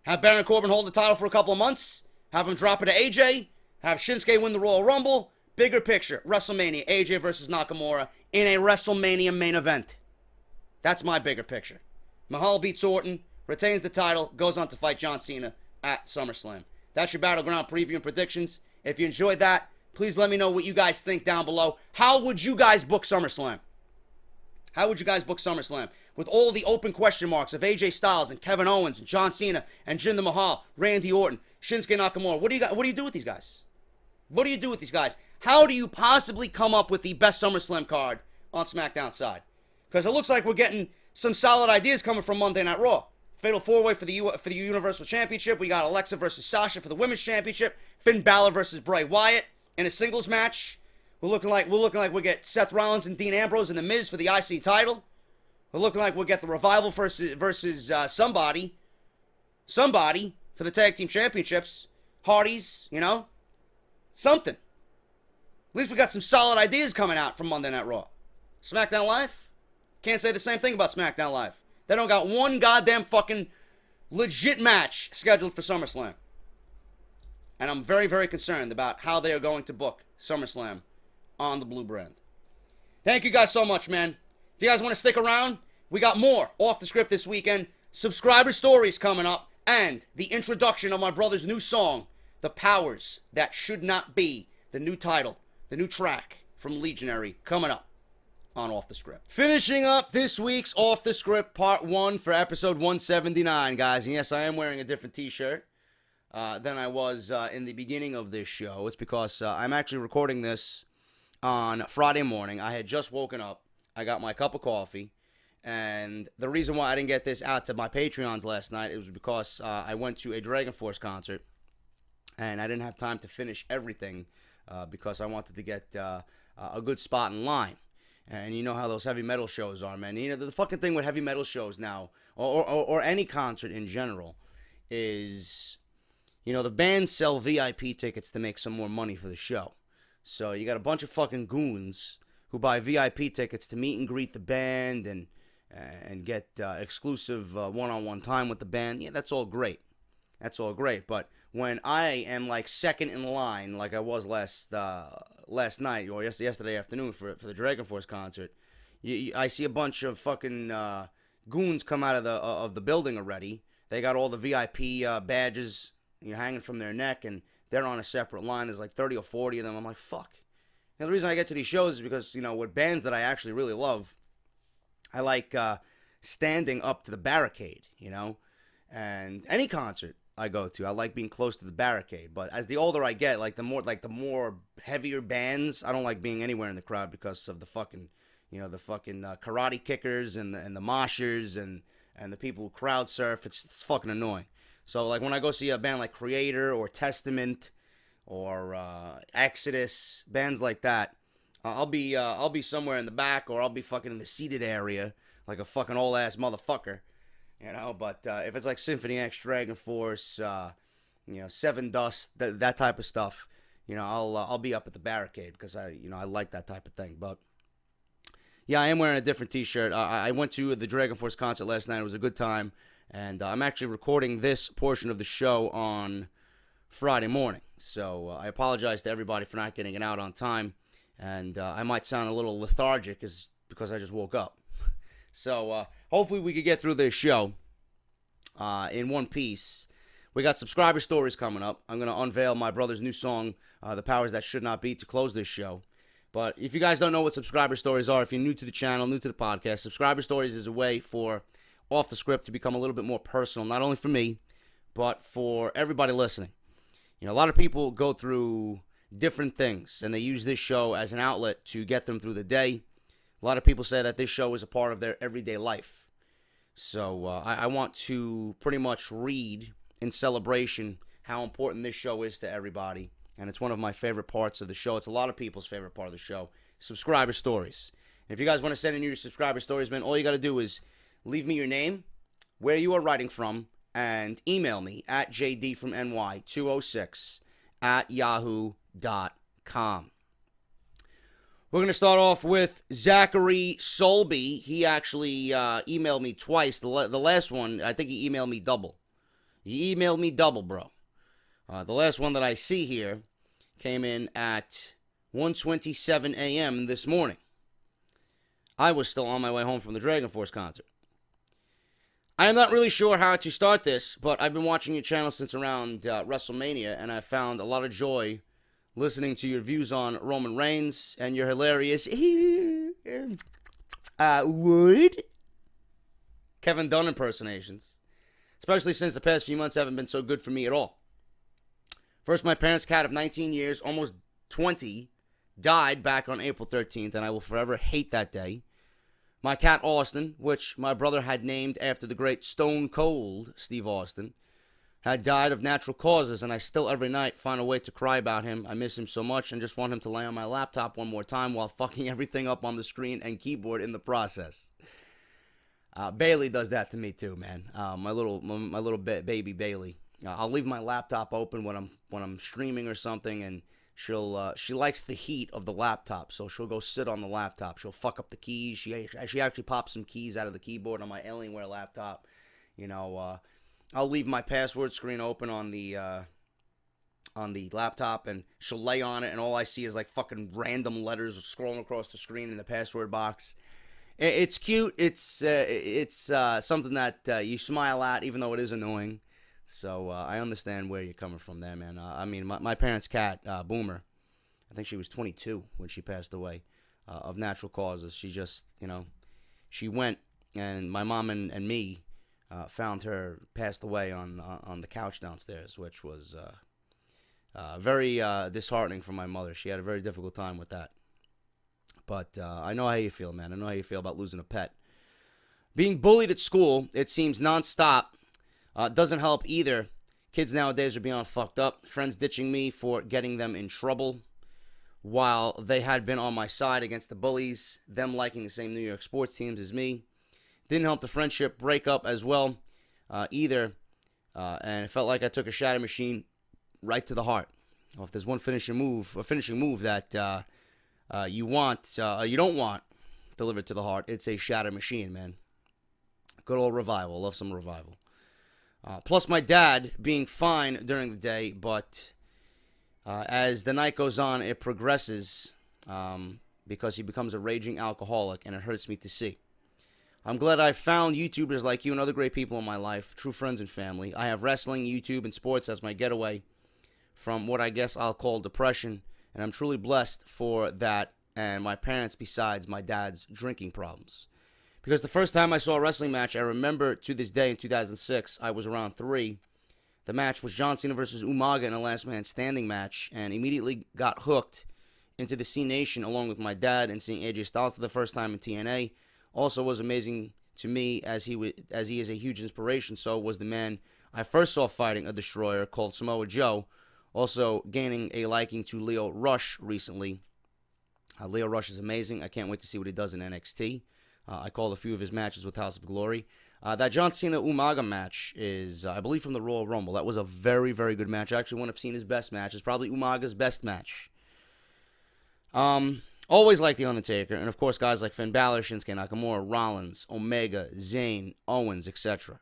Have Baron Corbin hold the title for a couple of months. Have him drop it to AJ. Have Shinsuke win the Royal Rumble. Bigger picture, WrestleMania, AJ versus Nakamura in a WrestleMania main event. That's my bigger picture. Mahal beats Orton, retains the title, goes on to fight John Cena at SummerSlam. That's your Battleground preview and predictions. If you enjoyed that, please let me know what you guys think down below. How would you guys book SummerSlam? How would you guys book SummerSlam? With all the open question marks of AJ Styles and Kevin Owens and John Cena and Jinder Mahal, Randy Orton, Shinsuke Nakamura. What do you do with these guys? What do you do with these guys? How do you possibly come up with the best SummerSlam card on SmackDown side? Because it looks like we're getting some solid ideas coming from Monday Night Raw. Fatal 4-Way for the Universal Championship. We got Alexa versus Sasha for the Women's Championship. Finn Balor versus Bray Wyatt in a singles match. We're looking like we get Seth Rollins and Dean Ambrose and The Miz for the IC title. We're looking like we'll get the Revival versus somebody for the Tag Team Championships. Hardys, something. At least we got some solid ideas coming out from Monday Night Raw. SmackDown Live? Can't say the same thing about SmackDown Live. They don't got one goddamn fucking legit match scheduled for SummerSlam. And I'm very, very concerned about how they are going to book SummerSlam on the Blue brand. Thank you guys so much, man. If you guys want to stick around, we got more off the script this weekend. Subscriber stories coming up. And the introduction of my brother's new song, The Powers That Should Not Be. The new title, the new track from Legionary coming up on Off the Script. Finishing up this week's Off the Script Part 1 for episode 179, guys. And yes, I am wearing a different t-shirt than I was in the beginning of this show. It's because I'm actually recording this on Friday morning. I had just woken up. I got my cup of coffee. And the reason why I didn't get this out to my Patreons last night, it was because I went to a Dragon Force concert. And I didn't have time to finish everything because I wanted to get a good spot in line. And you know how those heavy metal shows are, man. The fucking thing with heavy metal shows now, or any concert in general, is, the bands sell VIP tickets to make some more money for the show. So you got a bunch of fucking goons who buy VIP tickets to meet and greet the band and get exclusive one-on-one time with the band. Yeah, that's all great. That's all great. But when I am like second in line, like I was last night or yesterday afternoon for the Dragon Force concert, I see a bunch of fucking goons come out of the building already. They got all the VIP badges hanging from their neck, and they're on a separate line. There's like 30 or 40 of them. I'm like, fuck. And the reason I get to these shows is because, with bands that I actually really love, I like standing up to the barricade, and any concert I go to, I like being close to the barricade. But as the older I get, the more heavier bands, I don't like being anywhere in the crowd because of the fucking, karate kickers and the moshers and the people who crowd surf. It's fucking annoying. So when I go see a band like Creator or Testament or Exodus, bands like that, I'll be somewhere in the back, or I'll be fucking in the seated area like a fucking old ass motherfucker, you know. But if it's like Symphony X, Dragon Force, Seven Dust, that type of stuff, I'll be up at the barricade because I like that type of thing. But yeah, I am wearing a different T-shirt. I went to the Dragon Force concert last night. It was a good time, and I'm actually recording this portion of the show on Friday morning. So I apologize to everybody for not getting it out on time. And I might sound a little lethargic because I just woke up. So hopefully we could get through this show in one piece. We got subscriber stories coming up. I'm going to unveil my brother's new song, The Powers That Should Not Be, to close this show. But if you guys don't know what subscriber stories are, if you're new to the channel, new to the podcast, subscriber stories is a way for Off the Script to become a little bit more personal, not only for me, but for everybody listening. A lot of people go through different things, and they use this show as an outlet to get them through the day. A lot of people say that this show is a part of their everyday life. So I want to pretty much read in celebration how important this show is to everybody, and it's one of my favorite parts of the show. It's a lot of people's favorite part of the show, subscriber stories. And if you guys want to send in your subscriber stories, man, all you got to do is leave me your name, where you are writing from, and email me at jdfromny206@yahoo.com. We're going to start off with Zachary Solby. He actually emailed me twice. The last one, I think he emailed me double. He emailed me double, bro. The last one that I see here came in at 1:27 a.m. this morning. I was still on my way home from the Dragon Force concert. I am not really sure how to start this, but I've been watching your channel since around WrestleMania, and I found a lot of joy listening to your views on Roman Reigns and your hilarious Wood Kevin Dunn impersonations, especially since the past few months haven't been so good for me at all. First, my parents' cat of 19 years, almost 20, died back on April 13th, and I will forever hate that day. My cat, Austin, which my brother had named after the great Stone Cold Steve Austin, had died of natural causes, and I still every night find a way to cry about him. I miss him so much and just want him to lay on my laptop one more time while fucking everything up on the screen and keyboard in the process. Bailey does that to me too, man. My little baby Bailey. I'll leave my laptop open when I'm streaming or something, and she likes the heat of the laptop, so she'll go sit on the laptop. She'll fuck up the keys. She actually pops some keys out of the keyboard on my Alienware laptop. I'll leave my password screen open on the laptop, and she'll lay on it, and all I see is like fucking random letters scrolling across the screen in the password box. It's cute. It's something that you smile at, even though it is annoying. So I understand where you're coming from there, man. My parents' cat, Boomer, I think she was 22 when she passed away of natural causes. She just, she went, and my mom and me found her passed away on the couch downstairs, which was very disheartening for my mother. She had a very difficult time with that. But I know how you feel, man. I know how you feel about losing a pet. Being bullied at school, it seems nonstop. Doesn't help either. Kids nowadays are beyond fucked up. Friends ditching me for getting them in trouble while they had been on my side against the bullies. Them liking the same New York sports teams as me. Didn't help the friendship break up as well either. And it felt like I took a shatter machine right to the heart. Well, if there's one finishing move that you don't want delivered to the heart, it's a shatter machine, man. Good old Revival. Love some Revival. Plus my dad being fine during the day, but as the night goes on, it progresses because he becomes a raging alcoholic, and it hurts me to see. I'm glad I found YouTubers like you and other great people in my life, true friends and family. I have wrestling, YouTube, and sports as my getaway from what I guess I'll call depression, and I'm truly blessed for that and my parents besides my dad's drinking problems. Because the first time I saw a wrestling match, I remember to this day in 2006, I was around 3. The match was John Cena versus Umaga in a last man standing match, and immediately got hooked into the C Nation along with my dad, and seeing AJ Styles for the first time in TNA also was amazing to me as he is a huge inspiration. So was the man I first saw fighting a destroyer called Samoa Joe, also gaining a liking to Leo Rush recently. Leo Rush is amazing. I can't wait to see what he does in NXT. I called a few of his matches with House of Glory. That John Cena Umaga match is, I believe, from the Royal Rumble. That was a very, very good match. Actually, one of Cena's best matches. Probably Umaga's best match. Always like The Undertaker. And, of course, guys like Finn Balor, Shinsuke Nakamura, Rollins, Omega, Zayn, Owens, etc.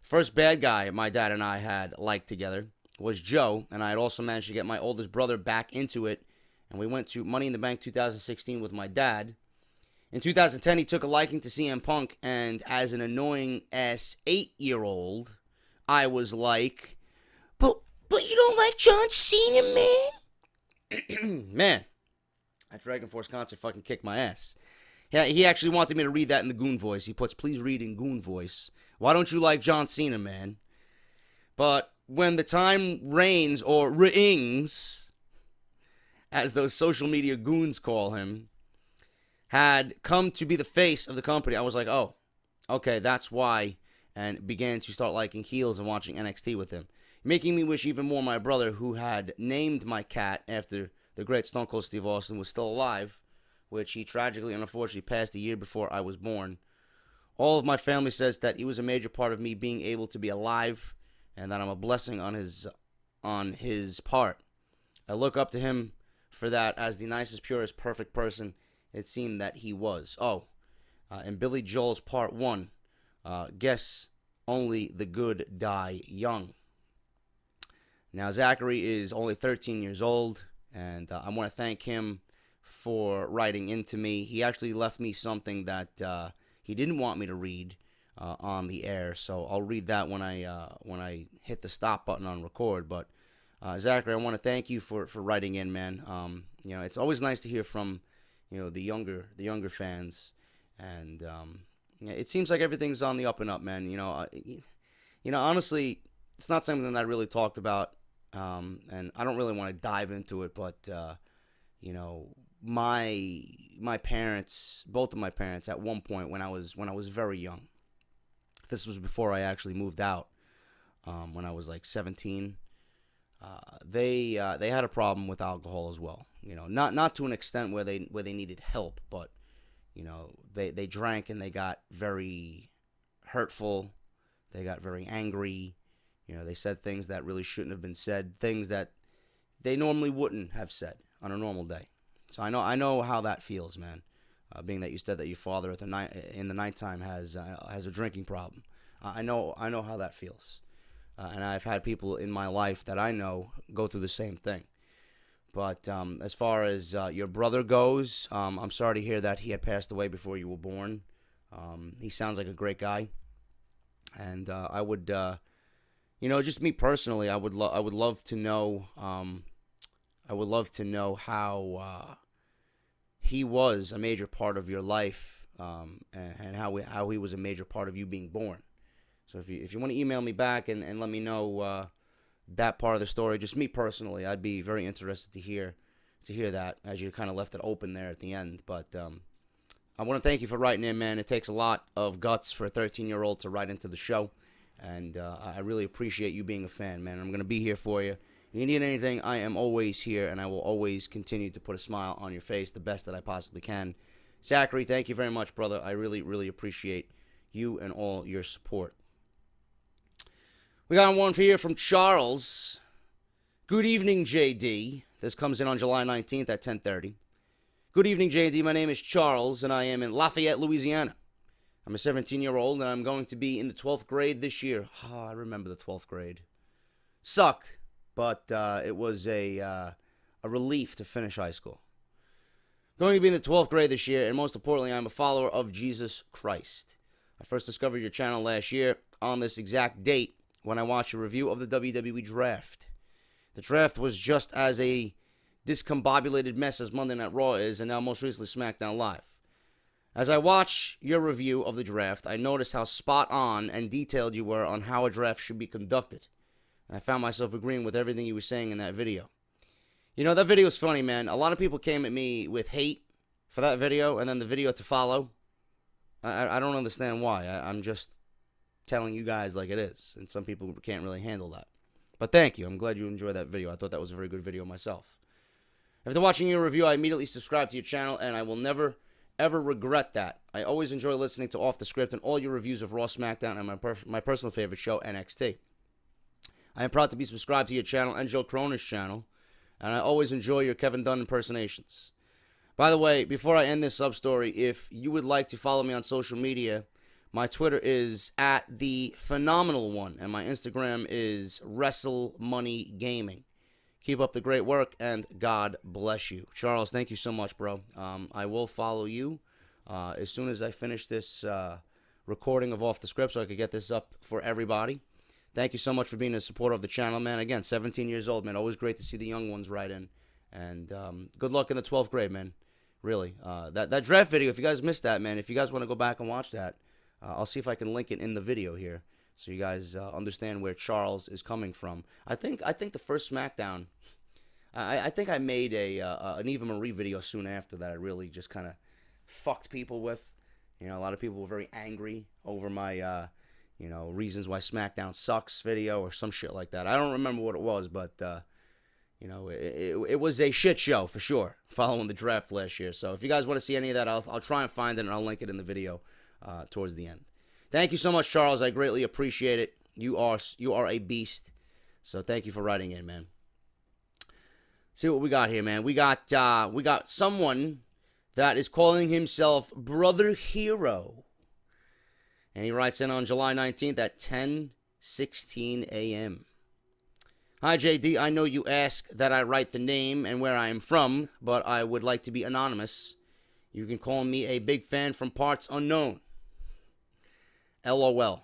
First bad guy my dad and I had liked together was Joe. And I had also managed to get my oldest brother back into it. And we went to Money in the Bank 2016 with my dad. In 2010, he took a liking to CM Punk, and as an annoying-ass 8-year-old, I was like, but you don't like John Cena, man? Man, that Dragon Force concert fucking kicked my ass. Yeah, he actually wanted me to read that in the Goon voice. He puts, please read in Goon voice. Why don't you like John Cena, man? But when the time reigns, or rings, as those social media goons call him, had come to be the face of the company, I was like, oh, okay, that's why, and began to start liking heels and watching NXT with him, making me wish even more my brother, who had named my cat after the great Stone Cold Steve Austin, was still alive, which he tragically and unfortunately passed a year before I was born. All of my family says that he was a major part of me being able to be alive, and that I'm a blessing on his part. I look up to him for that as the nicest, purest, perfect person it seemed that he was. In Billy Joel's Part 1, guess only the good die young. Now, Zachary is only 13 years old, and I want to thank him for writing into me. He actually left me something that he didn't want me to read on the air, so I'll read that when I hit the stop button on record. But Zachary, I want to thank you for writing in, man. It's always nice to hear from the younger fans, and it seems like everything's on the up and up, man. Honestly, it's not something that I really talked about, and I don't really want to dive into it, but my parents, both of my parents, at one point when I was very young, this was before I actually moved out, when I was like 17. They had a problem with alcohol as well. Not to an extent where they needed help, but they drank and they got very hurtful. They got very angry. They said things that really shouldn't have been said, things that they normally wouldn't have said on a normal day. So I know how that feels, man. Being that you said that your father in the nighttime has a drinking problem. I know how that feels. And I've had people in my life that I know go through the same thing. But as far as your brother goes, I'm sorry to hear that he had passed away before you were born. He sounds like a great guy. And I would, just me personally, I would love to know, how he was a major part of your life, and how he was a major part of you being born. So if you want to email me back and let me know that part of the story, just me personally, I'd be very interested to hear that, as you kind of left it open there at the end. But I want to thank you for writing in, man. It takes a lot of guts for a 13-year-old to write into the show, and I really appreciate you being a fan, man. I'm going to be here for you. If you need anything, I am always here, and I will always continue to put a smile on your face the best that I possibly can. Zachary, thank you very much, brother. I really, really appreciate you and all your support. We got one here from Charles. Good evening, JD. This comes in on July 19th at 10:30. Good evening, JD. My name is Charles, and I am in Lafayette, Louisiana. I'm a 17-year-old, and I'm going to be in the 12th grade this year. I remember the 12th grade. Sucked, but it was a relief to finish high school. Going to be in the 12th grade this year, and most importantly, I'm a follower of Jesus Christ. I first discovered your channel last year on this exact date, when I watched a review of the WWE Draft. The draft was just as a discombobulated mess as Monday Night Raw is, and now most recently SmackDown Live. As I watch your review of the draft, I noticed how spot on and detailed you were on how a draft should be conducted. And I found myself agreeing with everything you were saying in that video. That video is funny, man. A lot of people came at me with hate for that video, and then the video to follow. I don't understand why. I'm just telling you guys like it is, and some people can't really handle that. But thank you. I'm glad you enjoyed that video. I thought that was a very good video myself. After watching your review, I immediately subscribed to your channel, and I will never, ever regret that. I always enjoy listening to Off the Script and all your reviews of Raw, SmackDown, and my personal favorite show, NXT. I am proud to be subscribed to your channel and Joe Croner's channel, and I always enjoy your Kevin Dunn impersonations. By the way, before I end this sub-story, if you would like to follow me on social media, my Twitter is @ThePhenomenal1, and my Instagram is WrestleMoneyGaming. Keep up the great work, and God bless you. Charles, thank you so much, bro. I will follow you as soon as I finish this recording of Off the Script so I could get this up for everybody. Thank you so much for being a supporter of the channel, man. Again, 17 years old, man. Always great to see the young ones write in. And good luck in the 12th grade, man. Really. That draft video, if you guys missed that, man, if you guys want to go back and watch that, I'll see if I can link it in the video here so you guys understand where Charles is coming from. I think the first SmackDown, I think I made an Eva Marie video soon after that I really just kind of fucked people with. You know, a lot of people were very angry over my, reasons why SmackDown sucks video or some shit like that. I don't remember what it was, but, it was a shit show for sure following the draft last year. So if you guys want to see any of that, I'll try and find it and I'll link it in the video towards the end. Thank you so much, Charles. I greatly appreciate it. You are a beast. So thank you for writing in, man. See what we got here, man. We got someone that is calling himself Brother Hero. And he writes in on July 19th at 10:16 a.m. Hi, JD. I know you ask that I write the name and where I am from, but I would like to be anonymous. You can call me a big fan from parts unknown. LOL.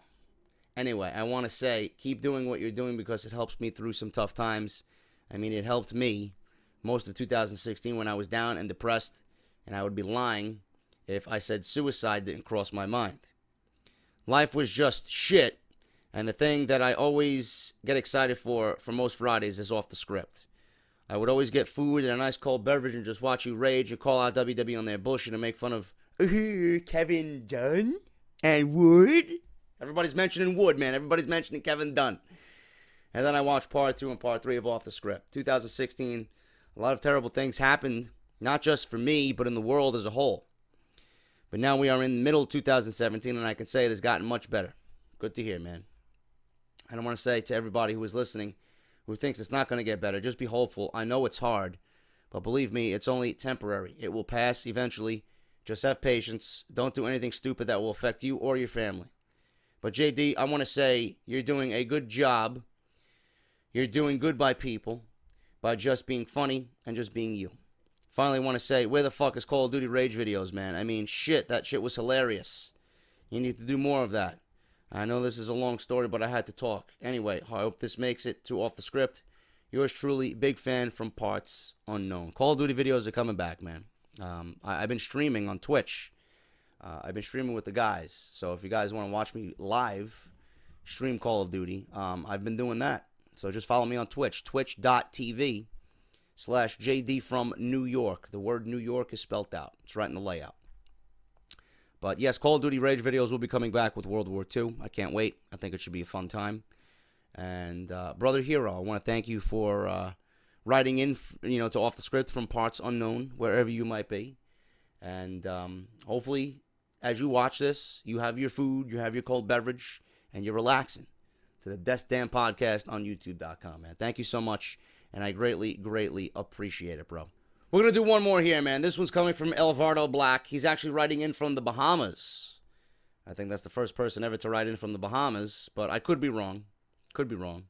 Anyway, I want to say, keep doing what you're doing because it helps me through some tough times. I mean, it helped me most of 2016 when I was down and depressed, and I would be lying if I said suicide didn't cross my mind. Life was just shit, and the thing that I always get excited for most Fridays is Off the Script. I would always get food and a nice cold beverage and just watch you rage and call out WWE on their bullshit and make fun of Kevin Dunn and Wood. Everybody's mentioning Wood, man. Everybody's mentioning Kevin Dunn. And then I watched part 2 and part 3 of Off the Script. 2016, a lot of terrible things happened, not just for me, but in the world as a whole. But now we are in the middle of 2017, and I can say it has gotten much better. Good to hear, man. And I want to say to everybody who is listening, who thinks it's not going to get better, just be hopeful. I know it's hard, but believe me, it's only temporary. It will pass eventually. Just have patience. Don't do anything stupid that will affect you or your family. But JD, I want to say you're doing a good job. You're doing good by people by just being funny and just being you. Finally, want to say, where the fuck is Call of Duty Rage videos, man? I mean, shit, that shit was hilarious. You need to do more of that. I know this is a long story, but I had to talk. Anyway, I hope this makes it to Off the Script. Yours truly, big fan from parts unknown. Call of Duty videos are coming back, man. I've been streaming on Twitch. I've been streaming with the guys. So if you guys want to watch me live, stream Call of Duty, I've been doing that. So just follow me on Twitch, twitch.tv/JD from New York. The word New York is spelt out. It's right in the layout. But yes, Call of Duty Rage videos will be coming back with World War II. I can't wait. I think it should be a fun time. And Brother Hero, I want to thank you for writing in, to Off the Script from parts unknown, wherever you might be. And hopefully, as you watch this, you have your food, you have your cold beverage, and you're relaxing to the Best Damn Podcast on YouTube.com, man. Thank you so much, and I greatly, greatly appreciate it, bro. We're going to do one more here, man. This one's coming from Elvardo Black. He's actually writing in from the Bahamas. I think that's the first person ever to write in from the Bahamas, but I could be wrong. Could be wrong.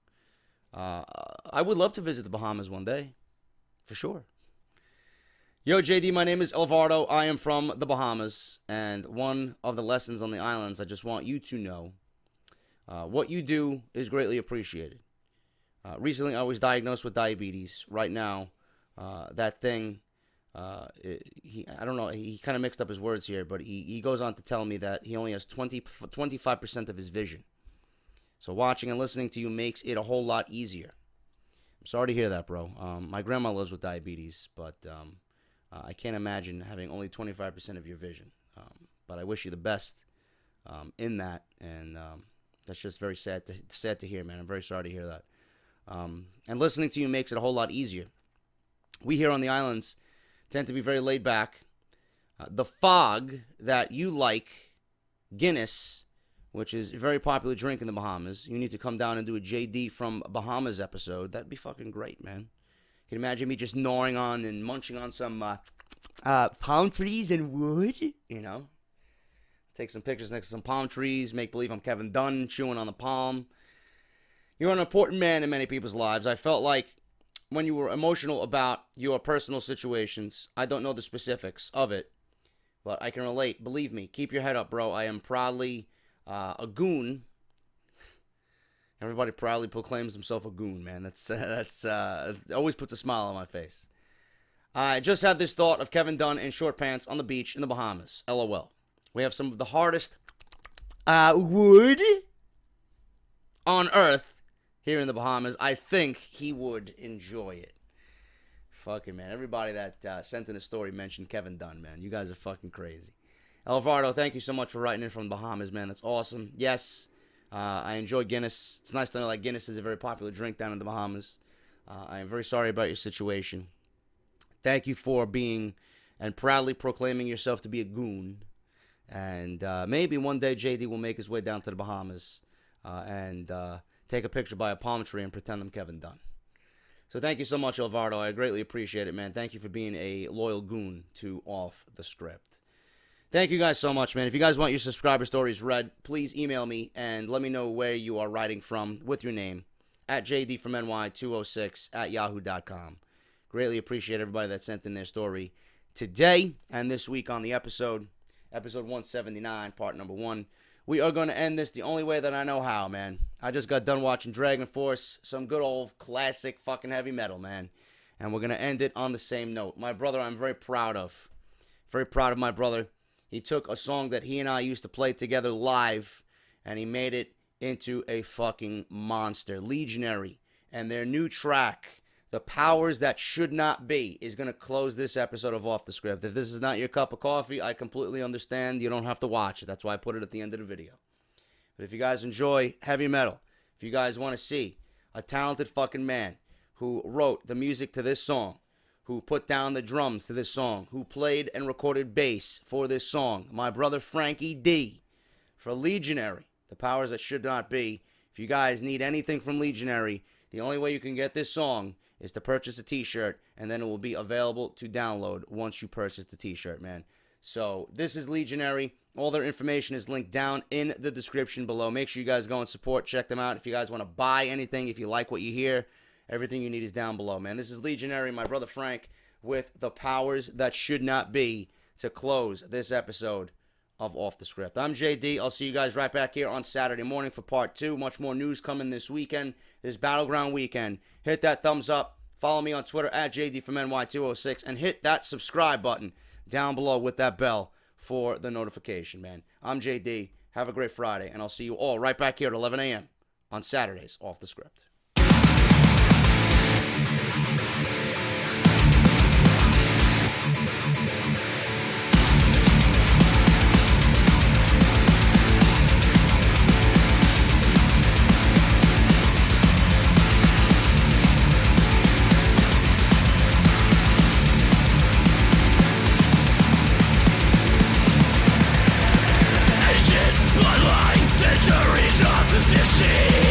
I would love to visit the Bahamas one day, for sure. Yo, JD, my name is Elvardo. I am from the Bahamas, and one of the lessons on the islands, I just want you to know, what you do is greatly appreciated. Recently, I was diagnosed with diabetes. Right now, that thing, I don't know, he kind of mixed up his words here, but he goes on to tell me that he only has 25% of his vision. So watching and listening to you makes it a whole lot easier. I'm sorry to hear that, bro. My grandma lives with diabetes, but I can't imagine having only 25% of your vision. But I wish you the best in that, and that's just very sad to hear, man. I'm very sorry to hear that. And listening to you makes it a whole lot easier. We here on the islands tend to be very laid back. The fog that you like, Guinness, which is a very popular drink in the Bahamas. You need to come down and do a JD from Bahamas episode. That'd be fucking great, man. Can you imagine me just gnawing on and munching on some palm trees and wood? You know? Take some pictures next to some palm trees. Make believe I'm Kevin Dunn chewing on the palm. You're an important man in many people's lives. I felt like when you were emotional about your personal situations, I don't know the specifics of it, but I can relate. Believe me. Keep your head up, bro. I am proudly a goon. Everybody proudly proclaims himself a goon, man. That's always puts a smile on my face. I just had this thought of Kevin Dunn in short pants on the beach in the Bahamas. LOL. We have some of the hardest wood on earth here in the Bahamas. I think he would enjoy it. Fucking, man. Everybody that sent in a story mentioned Kevin Dunn, man. You guys are fucking crazy. Alvardo, thank you so much for writing in from the Bahamas, man. That's awesome. Yes, I enjoy Guinness. It's nice to know that Guinness is a very popular drink down in the Bahamas. I am very sorry about your situation. Thank you for being and proudly proclaiming yourself to be a goon. And maybe one day JD will make his way down to the Bahamas and take a picture by a palm tree and pretend I'm Kevin Dunn. So thank you so much, Alvardo. I greatly appreciate it, man. Thank you for being a loyal goon to Off the Script. Thank you guys so much, man. If you guys want your subscriber stories read, please email me and let me know where you are writing from with your name at jdfromny206@yahoo.com. Greatly appreciate everybody that sent in their story today and this week on the episode 179, part number 1. We are going to end this the only way that I know how, man. I just got done watching Dragon Force, some good old classic fucking heavy metal, man. And we're going to end it on the same note. My brother, I'm very proud of. Very proud of my brother. He took a song that he and I used to play together live, and he made it into a fucking monster. Legionary. And their new track, The Powers That Should Not Be, is going to close this episode of Off the Script. If this is not your cup of coffee, I completely understand. You don't have to watch it. That's why I put it at the end of the video. But if you guys enjoy heavy metal, if you guys want to see a talented fucking man who wrote the music to this song, who put down the drums to this song, who played and recorded bass for this song, my brother Frankie D, for Legionary, The Powers That Should Not Be. If you guys need anything from Legionary, the only way you can get this song is to purchase a t-shirt, and then it will be available to download once you purchase the t-shirt, man. So this is Legionary. All their information is linked down in the description below. Make sure you guys go and support. Check them out. If you guys want to buy anything, if you like what you hear, everything you need is down below, man. This is Legionary, my brother Frank, with The Powers That Should Not Be to close this episode of Off the Script. I'm JD. I'll see you guys right back here on Saturday morning for part 2. Much more news coming this weekend, this Battleground weekend. Hit that thumbs up. Follow me on Twitter at JDFromNY206 and hit that subscribe button down below with that bell for the notification, man. I'm JD. Have a great Friday, and I'll see you all right back here at 11 a.m. on Saturdays Off the Script.
Agent, bloodline, centuries of deceit.